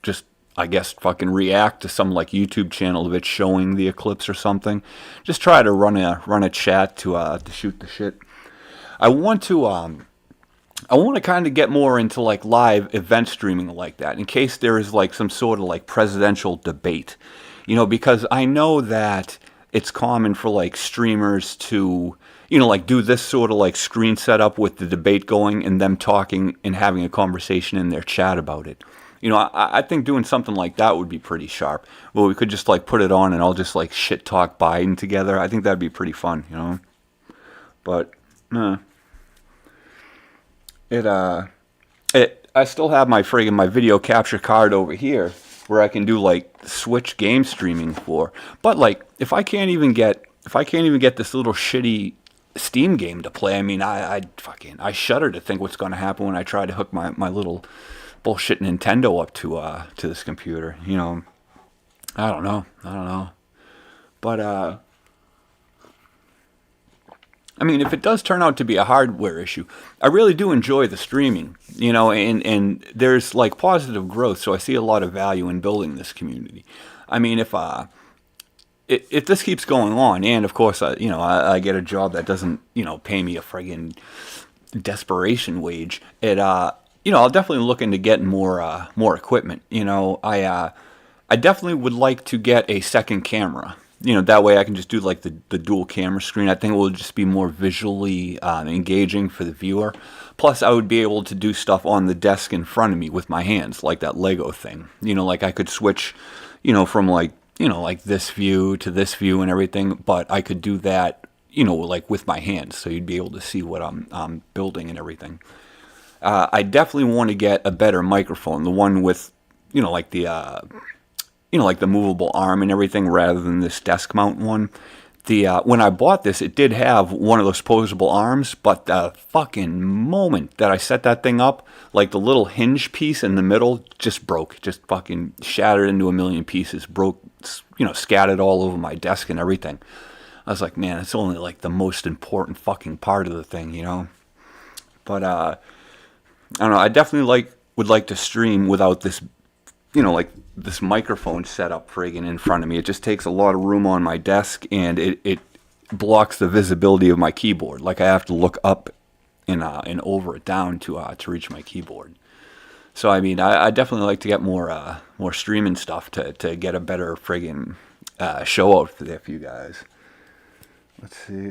just I guess, fucking react to some like YouTube channel of it showing the eclipse or something. Just try to run a chat to shoot the shit. I want to kind of get more into like live event streaming like that in case there is like some sort of like presidential debate, because I know that it's common for like streamers to, like do this sort of like screen setup with the debate going and them talking and having a conversation in their chat about it. I think doing something like that would be pretty sharp. Well, we could just like put it on and I'll just like shit talk Biden together. I think that'd be pretty fun. But, I still have my video capture card over here where I can do like Switch game streaming for. But like, if I can't even get this little shitty Steam game to play, I mean, I shudder to think what's going to happen when I try to hook my little bullshit Nintendo up to this computer. I don't know. But I mean, if it does turn out to be a hardware issue, I really do enjoy the streaming, and there's like positive growth, so I see a lot of value in building this community. I mean, if this keeps going on, and of course, I get a job that doesn't, pay me a friggin' desperation wage, I'll definitely look into getting more equipment. I definitely would like to get a second camera. That way I can just do like the dual camera screen. I think it will just be more visually engaging for the viewer. Plus, I would be able to do stuff on the desk in front of me with my hands, like that Lego thing. Like I could switch, from like this view to this view and everything. But I could do that, like with my hands, so you'd be able to see what I'm building and everything. I definitely want to get a better microphone, the one with, like the like the movable arm and everything, rather than this desk mount one. When I bought this, it did have one of those posable arms, but the fucking moment that I set that thing up, like the little hinge piece in the middle just broke, just fucking shattered into a million pieces, broke, scattered all over my desk and everything. I was like, man, it's only like the most important fucking part of the thing, But I don't know. I definitely would like to stream without this, like this microphone set up friggin' in front of me. It just takes a lot of room on my desk, and it blocks the visibility of my keyboard. Like I have to look up and over it down to reach my keyboard. So I mean, I definitely like to get more streaming stuff to get a better friggin' show out there for you guys. Let's see.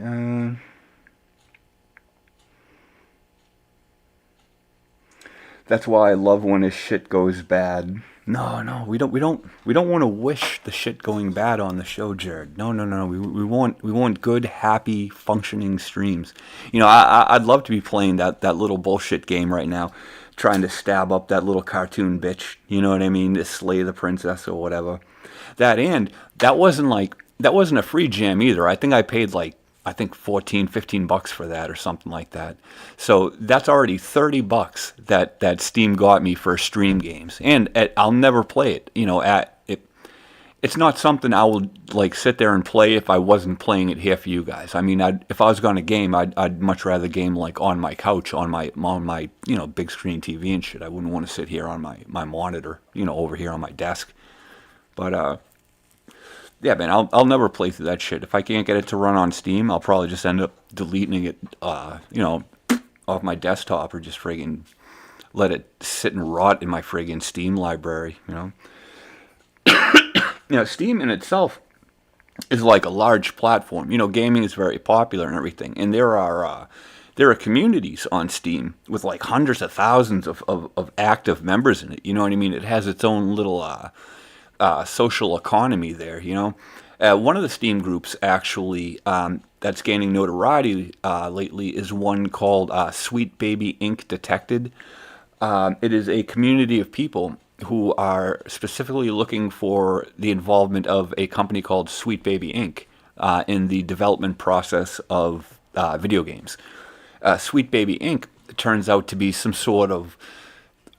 That's why I love when this shit goes bad. No, we don't want to wish the shit going bad on the show, Jared. No. We want good, happy, functioning streams. I'd love to be playing that little bullshit game right now, trying to stab up that little cartoon bitch. You know what I mean? To slay the princess or whatever. That wasn't a free jam either. I think I paid like $14-15 for that or something like that. So that's already $30 that Steam got me for stream games, and I'll never play it. It's not something I would like sit there and play if I wasn't playing it here for you guys. I mean, if I was going to game, I'd much rather game like on my couch, on my big screen TV and shit. I wouldn't want to sit here on my monitor, over here on my desk. But yeah, man, I'll never play through that shit. If I can't get it to run on Steam, I'll probably just end up deleting it, off my desktop, or just friggin' let it sit and rot in my friggin' Steam library, Steam in itself is like a large platform. Gaming is very popular and everything, and there are communities on Steam with like hundreds of thousands of active members in it. You know what I mean? It has its own little social economy there, One of the Steam groups actually that's gaining notoriety lately is one called Sweet Baby Inc. Detected. It is a community of people who are specifically looking for the involvement of a company called Sweet Baby Inc. In the development process of video games. Sweet Baby Inc. turns out to be some sort of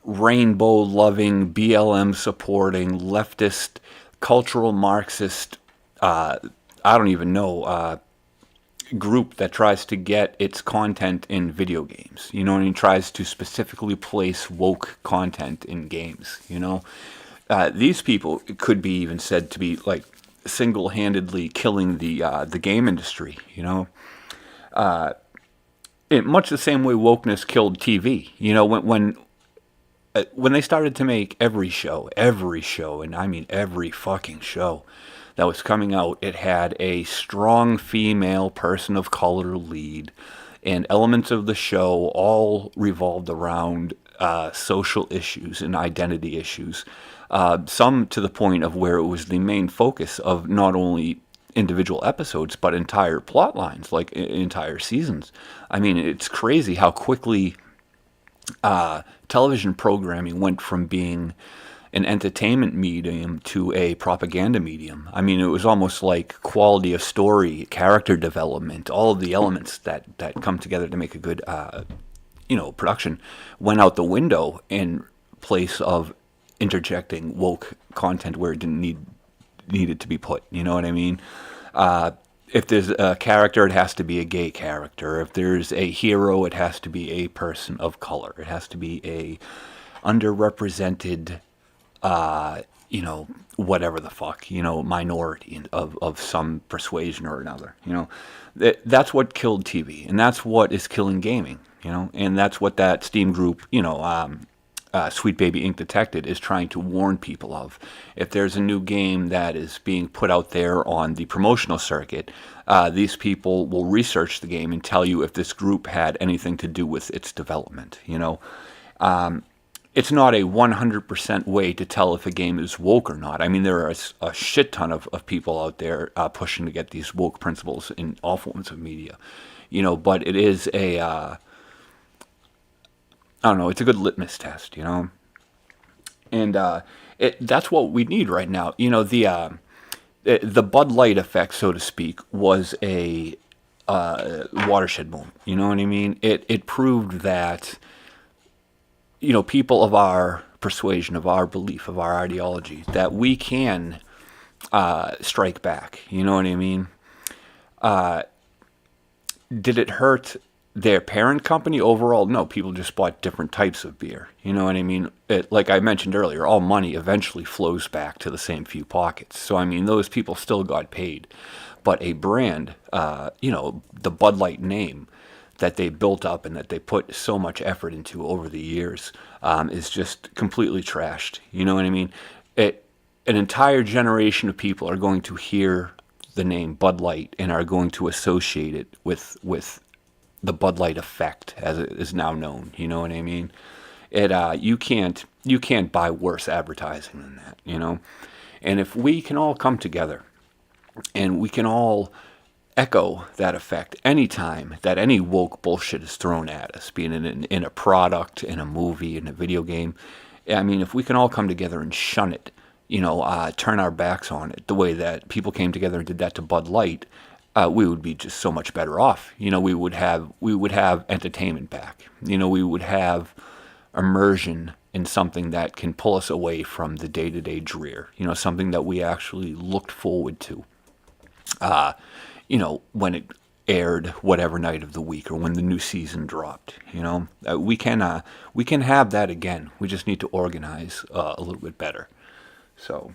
rainbow-loving, BLM-supporting, leftist, cultural Marxist, I don't even know, group that tries to get its content in video games. And tries to specifically place woke content in games, these people could be even said to be like single-handedly killing the game industry. In much the same way wokeness killed TV. When they started to make every show, and I mean every fucking show that was coming out, it had a strong female person of color lead, and elements of the show all revolved around social issues and identity issues. Some to the point of where it was the main focus of not only individual episodes but entire plot lines, like entire seasons. I mean, it's crazy how quickly television programming went from being an entertainment medium to a propaganda medium. I mean, it was almost like quality of story, character development, all of the elements that come together to make a good, production went out the window in place of interjecting woke content where it didn't needed to be put. You know what I mean? If there's a character, it has to be a gay character. If there's a hero, it has to be a person of color. It has to be a underrepresented, whatever the fuck, minority of some persuasion or another. That's what killed TV, and that's what is killing gaming. And that's what that Steam group, Sweet Baby Ink Detected is trying to warn people of. If there's a new game that is being put out there on the promotional circuit, these people will research the game and tell you if this group had anything to do with its development. It's not a 100% way to tell if a game is woke or not. I mean, there are a shit ton of people out there pushing to get these woke principles in all forms of media. But it is I don't know, it's a good litmus test, and that's what we need right now. The Bud Light effect, so to speak, was a watershed moment. You know what I mean? It proved that people of our persuasion, of our belief, of our ideology, that we can strike back. You know what I mean? Did it hurt their parent company overall? No, people just bought different types of beer. You know what I mean? Like I mentioned earlier, all money eventually flows back to the same few pockets. So, I mean, those people still got paid. But a brand, the Bud Light name that they built up and that they put so much effort into over the years is just completely trashed. You know what I mean? An entire generation of people are going to hear the name Bud Light and are going to associate it with the Bud Light effect, as it is now known. You know what I mean? You can't buy worse advertising than that. And if we can all come together and we can all echo that effect anytime that any woke bullshit is thrown at us, being in a product, in a movie, in a video game. I mean, if we can all come together and shun it, turn our backs on it, the way that people came together and did that to Bud Light, we would be just so much better off. We would have entertainment back. We would have immersion in something that can pull us away from the day-to-day drear. Something that we actually looked forward to. When it aired whatever night of the week or when the new season dropped. We can have that again. We just need to organize a little bit better. So,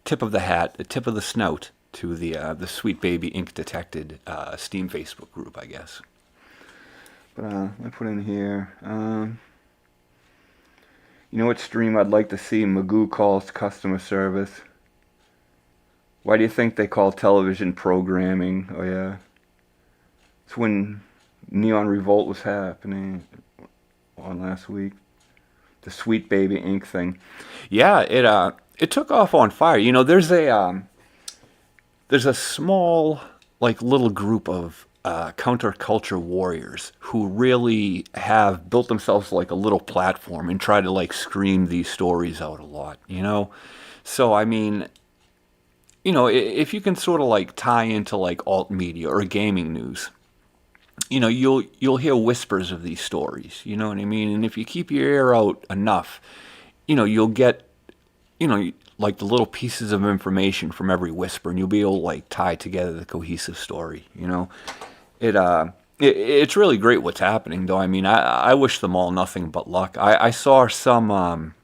tip of the hat, the tip of the snout to the Sweet Baby Ink Detected Steam Facebook group, I guess. But I put in here, what stream I'd like to see? Magoo calls customer service. Why do you think they call television programming? Oh yeah, it's when Neon Revolt was happening on last week. The Sweet Baby Ink thing. Yeah, it took off on fire. There's a small, little group of counterculture warriors who really have built themselves like a little platform and try to scream these stories out a lot. So I mean, if you can sort of tie into alt media or gaming news, you'll hear whispers of these stories. You know what I mean? And if you keep your ear out enough, you'll get, the little pieces of information from every whisper, and you'll be able to tie together the cohesive story. It's really great what's happening, though. I mean, I wish them all nothing but luck. I saw some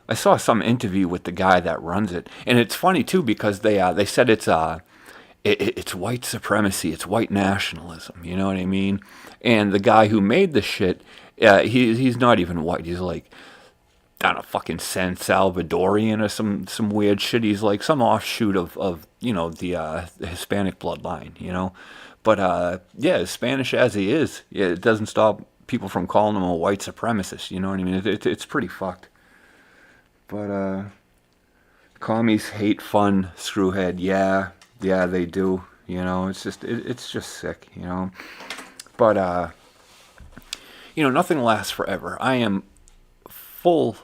I saw some interview with the guy that runs it, and it's funny too because they said it's white supremacy, it's white nationalism. You know what I mean? And the guy who made the shit, he's not even white. He's like, I don't know, fucking San Salvadorian or some weird shit. He's like some offshoot of the Hispanic bloodline. But yeah, as Spanish as he is, yeah, it doesn't stop people from calling him a white supremacist. You know what I mean? It's pretty fucked. But commies hate fun, screwhead. Yeah, they do. It's just sick. But nothing lasts forever. I am full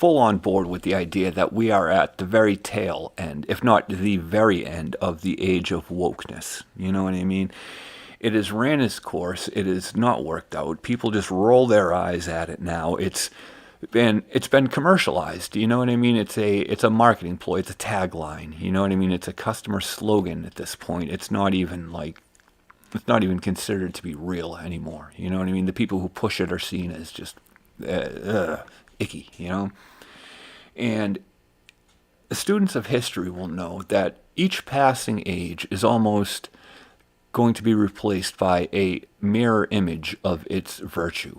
on board with the idea that we are at the very tail end, if not the very end, of the age of wokeness. You know what I mean? It has ran its course. It has not worked out. People just roll their eyes at it now. It's been commercialized. You know what I mean? It's a marketing ploy. It's a tagline. You know what I mean? It's a customer slogan at this point. It's not even considered to be real anymore. You know what I mean? The people who push it are seen as just icky. And students of history will know that each passing age is almost going to be replaced by a mirror image of its virtue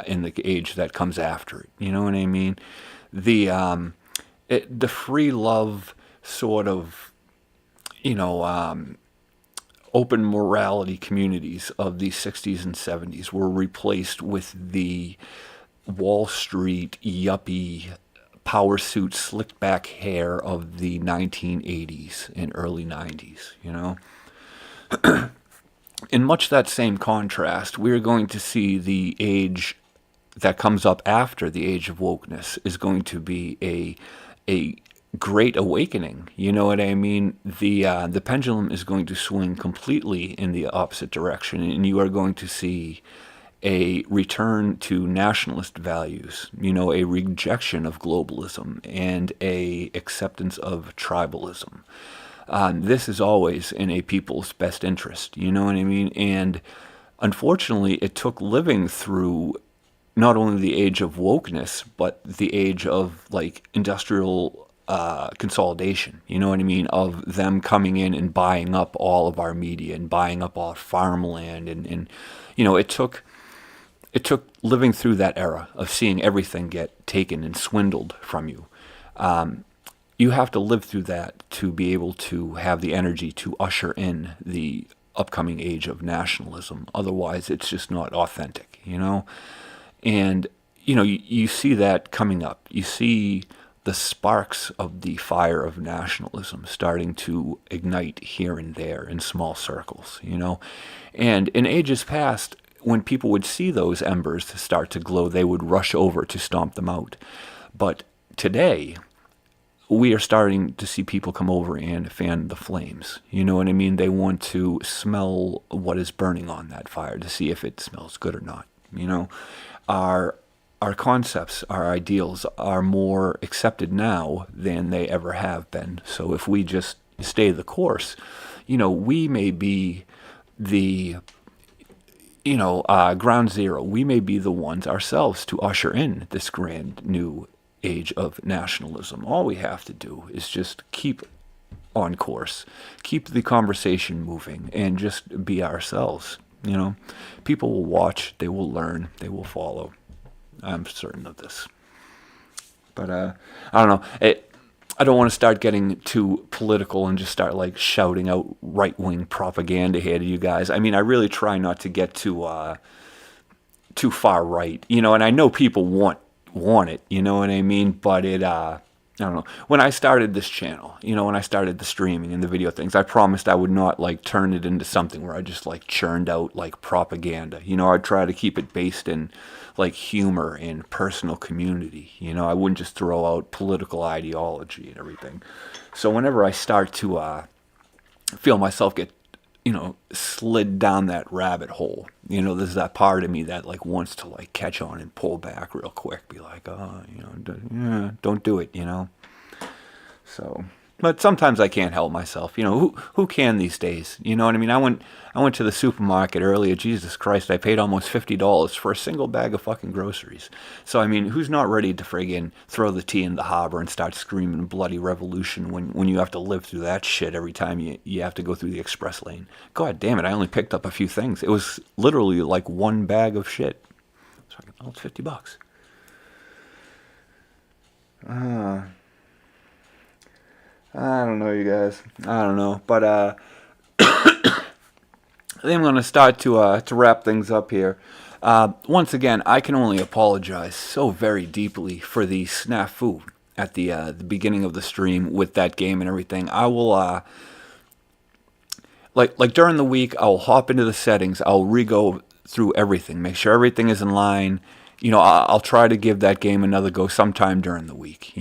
in the age that comes after it. You know what I mean? The free love sort of, open morality communities of the 60s and 70s were replaced with the Wall Street yuppie power suit slicked back hair of the 1980s and early 90s. In much that same contrast, we're going to see the age that comes up after the age of wokeness is going to be a great awakening. You know what I mean? The pendulum is going to swing completely in the opposite direction, and you are going to see a return to nationalist values, a rejection of globalism and a acceptance of tribalism. This is always in a people's best interest, you know what I mean? And unfortunately, it took living through not only the age of wokeness, but the age of industrial consolidation, you know what I mean? Of them coming in and buying up all of our media and buying up all farmland. And it took living through that era of seeing everything get taken and swindled from you. You have to live through that to be able to have the energy to usher in the upcoming age of nationalism. Otherwise, it's just not authentic, And, you see that coming up. You see the sparks of the fire of nationalism starting to ignite here and there in small circles, And in ages past, when people would see those embers start to glow, they would rush over to stomp them out. But today, we are starting to see people come over and fan the flames. You know what I mean? They want to smell what is burning on that fire to see if it smells good or not. Our concepts, our ideals are more accepted now than they ever have been. So if we just stay the course, we may be the ground zero. We may be the ones ourselves to usher in this grand new age of nationalism. All we have to do is just keep on course, keep the conversation moving, and just be ourselves. People will watch, they will learn, they will follow. I'm certain of this. But I don't know. I don't want to start getting too political and just start shouting out right-wing propaganda here to you guys. I mean, I really try not to get too far right, and I know people want it, you know what I mean? But I don't know. When I started this channel, when I started the streaming and the video things, I promised I would not turn it into something where I just churned out propaganda. I'd try to keep it based in humor and personal community. I wouldn't just throw out political ideology and everything. So whenever I start to feel myself get slid down that rabbit hole, there's that part of me that wants to catch on and pull back real quick, be like, oh, don't do it, So But sometimes I can't help myself. Who can these days? You know what I mean? I went to the supermarket earlier. Jesus Christ, I paid almost $50 for a single bag of fucking groceries. So I mean, who's not ready to friggin' throw the tea in the harbor and start screaming bloody revolution when you have to live through that shit every time you have to go through the express lane? God damn it, I only picked up a few things. It was literally like one bag of shit. So it's $50. I don't know, you guys. I don't know, but I think I'm going to start to wrap things up here. Once again, I can only apologize so very deeply for the snafu at the beginning of the stream with that game and everything. I will like during the week, I'll hop into the settings. I'll re-go through everything, make sure everything is in line. I'll try to give that game another go sometime during the week.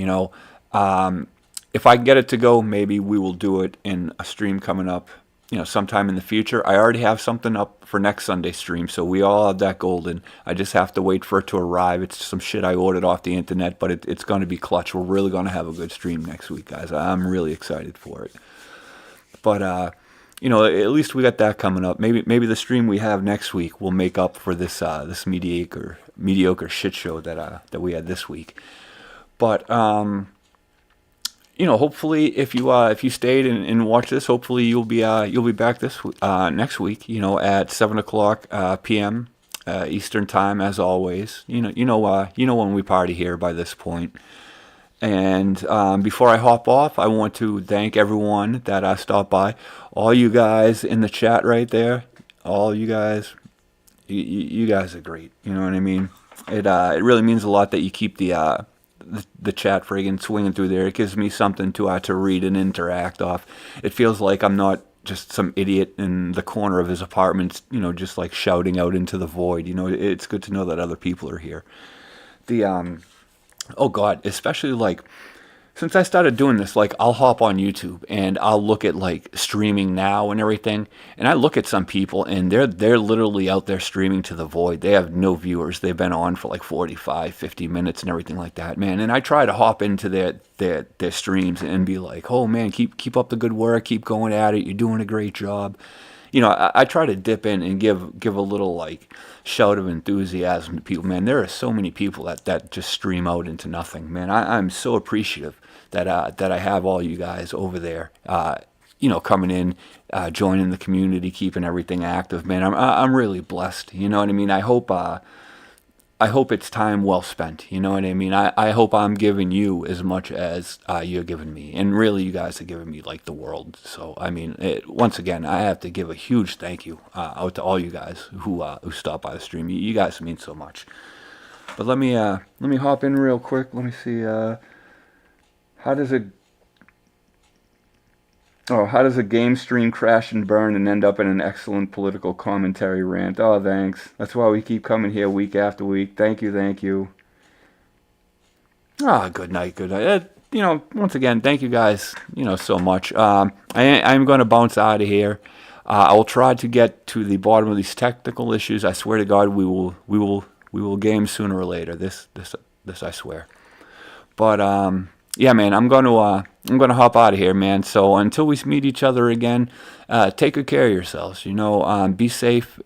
If I can get it to go, maybe we will do it in a stream coming up, sometime in the future. I already have something up for next Sunday stream, so we all have that golden. I just have to wait for it to arrive. It's some shit I ordered off the internet, but it's going to be clutch. We're really going to have a good stream next week, guys. I'm really excited for it. But at least we got that coming up. Maybe the stream we have next week will make up for this mediocre shit show that we had this week. But hopefully if you stayed and watched this, hopefully you'll be back next week. At 7:00 p.m. Eastern time, as always. You know when we party here by this point. And before I hop off, I want to thank everyone that stopped by. All you guys in the chat right there, all you guys, you guys are great. You know what I mean? It really means a lot that you keep the chat friggin' swinging through there. It gives me something to read and interact off. It feels like I'm not just some idiot in the corner of his apartment, just like shouting out into the void. It's good to know that other people are here. Oh God, especially like since I started doing this, like I'll hop on YouTube and I'll look at like streaming now and everything, and I look at some people and they're literally out there streaming to the void. They have no viewers. They've been on for like 45, 50 minutes and everything like that, man. And I try to hop into their streams and be like, oh man, keep up the good work, keep going at it. You're doing a great job. I try to dip in and give a little like shout of enthusiasm to people. Man, there are so many people that just stream out into nothing. Man, I'm so appreciative that I have all you guys over there. Coming in, joining the community, keeping everything active. Man, I'm really blessed. You know what I mean? I hope it's time well spent. You know what I mean? I hope I'm giving you as much as you're giving me. And really, you guys are giving me, like, the world. So, I mean, once again, I have to give a huge thank you out to all you guys who stopped by the stream. You guys mean so much. But let me hop in real quick. Let me see. How does a game stream crash and burn and end up in an excellent political commentary rant? Oh, thanks. That's why we keep coming here week after week. Thank you. Good night. Once again, thank you guys, so much. I'm going to bounce out of here. I will try to get to the bottom of these technical issues. I swear to God, we will game sooner or later. This I swear. But yeah, man, I'm gonna hop out of here, man. So until we meet each other again, take good care of yourselves. Be safe.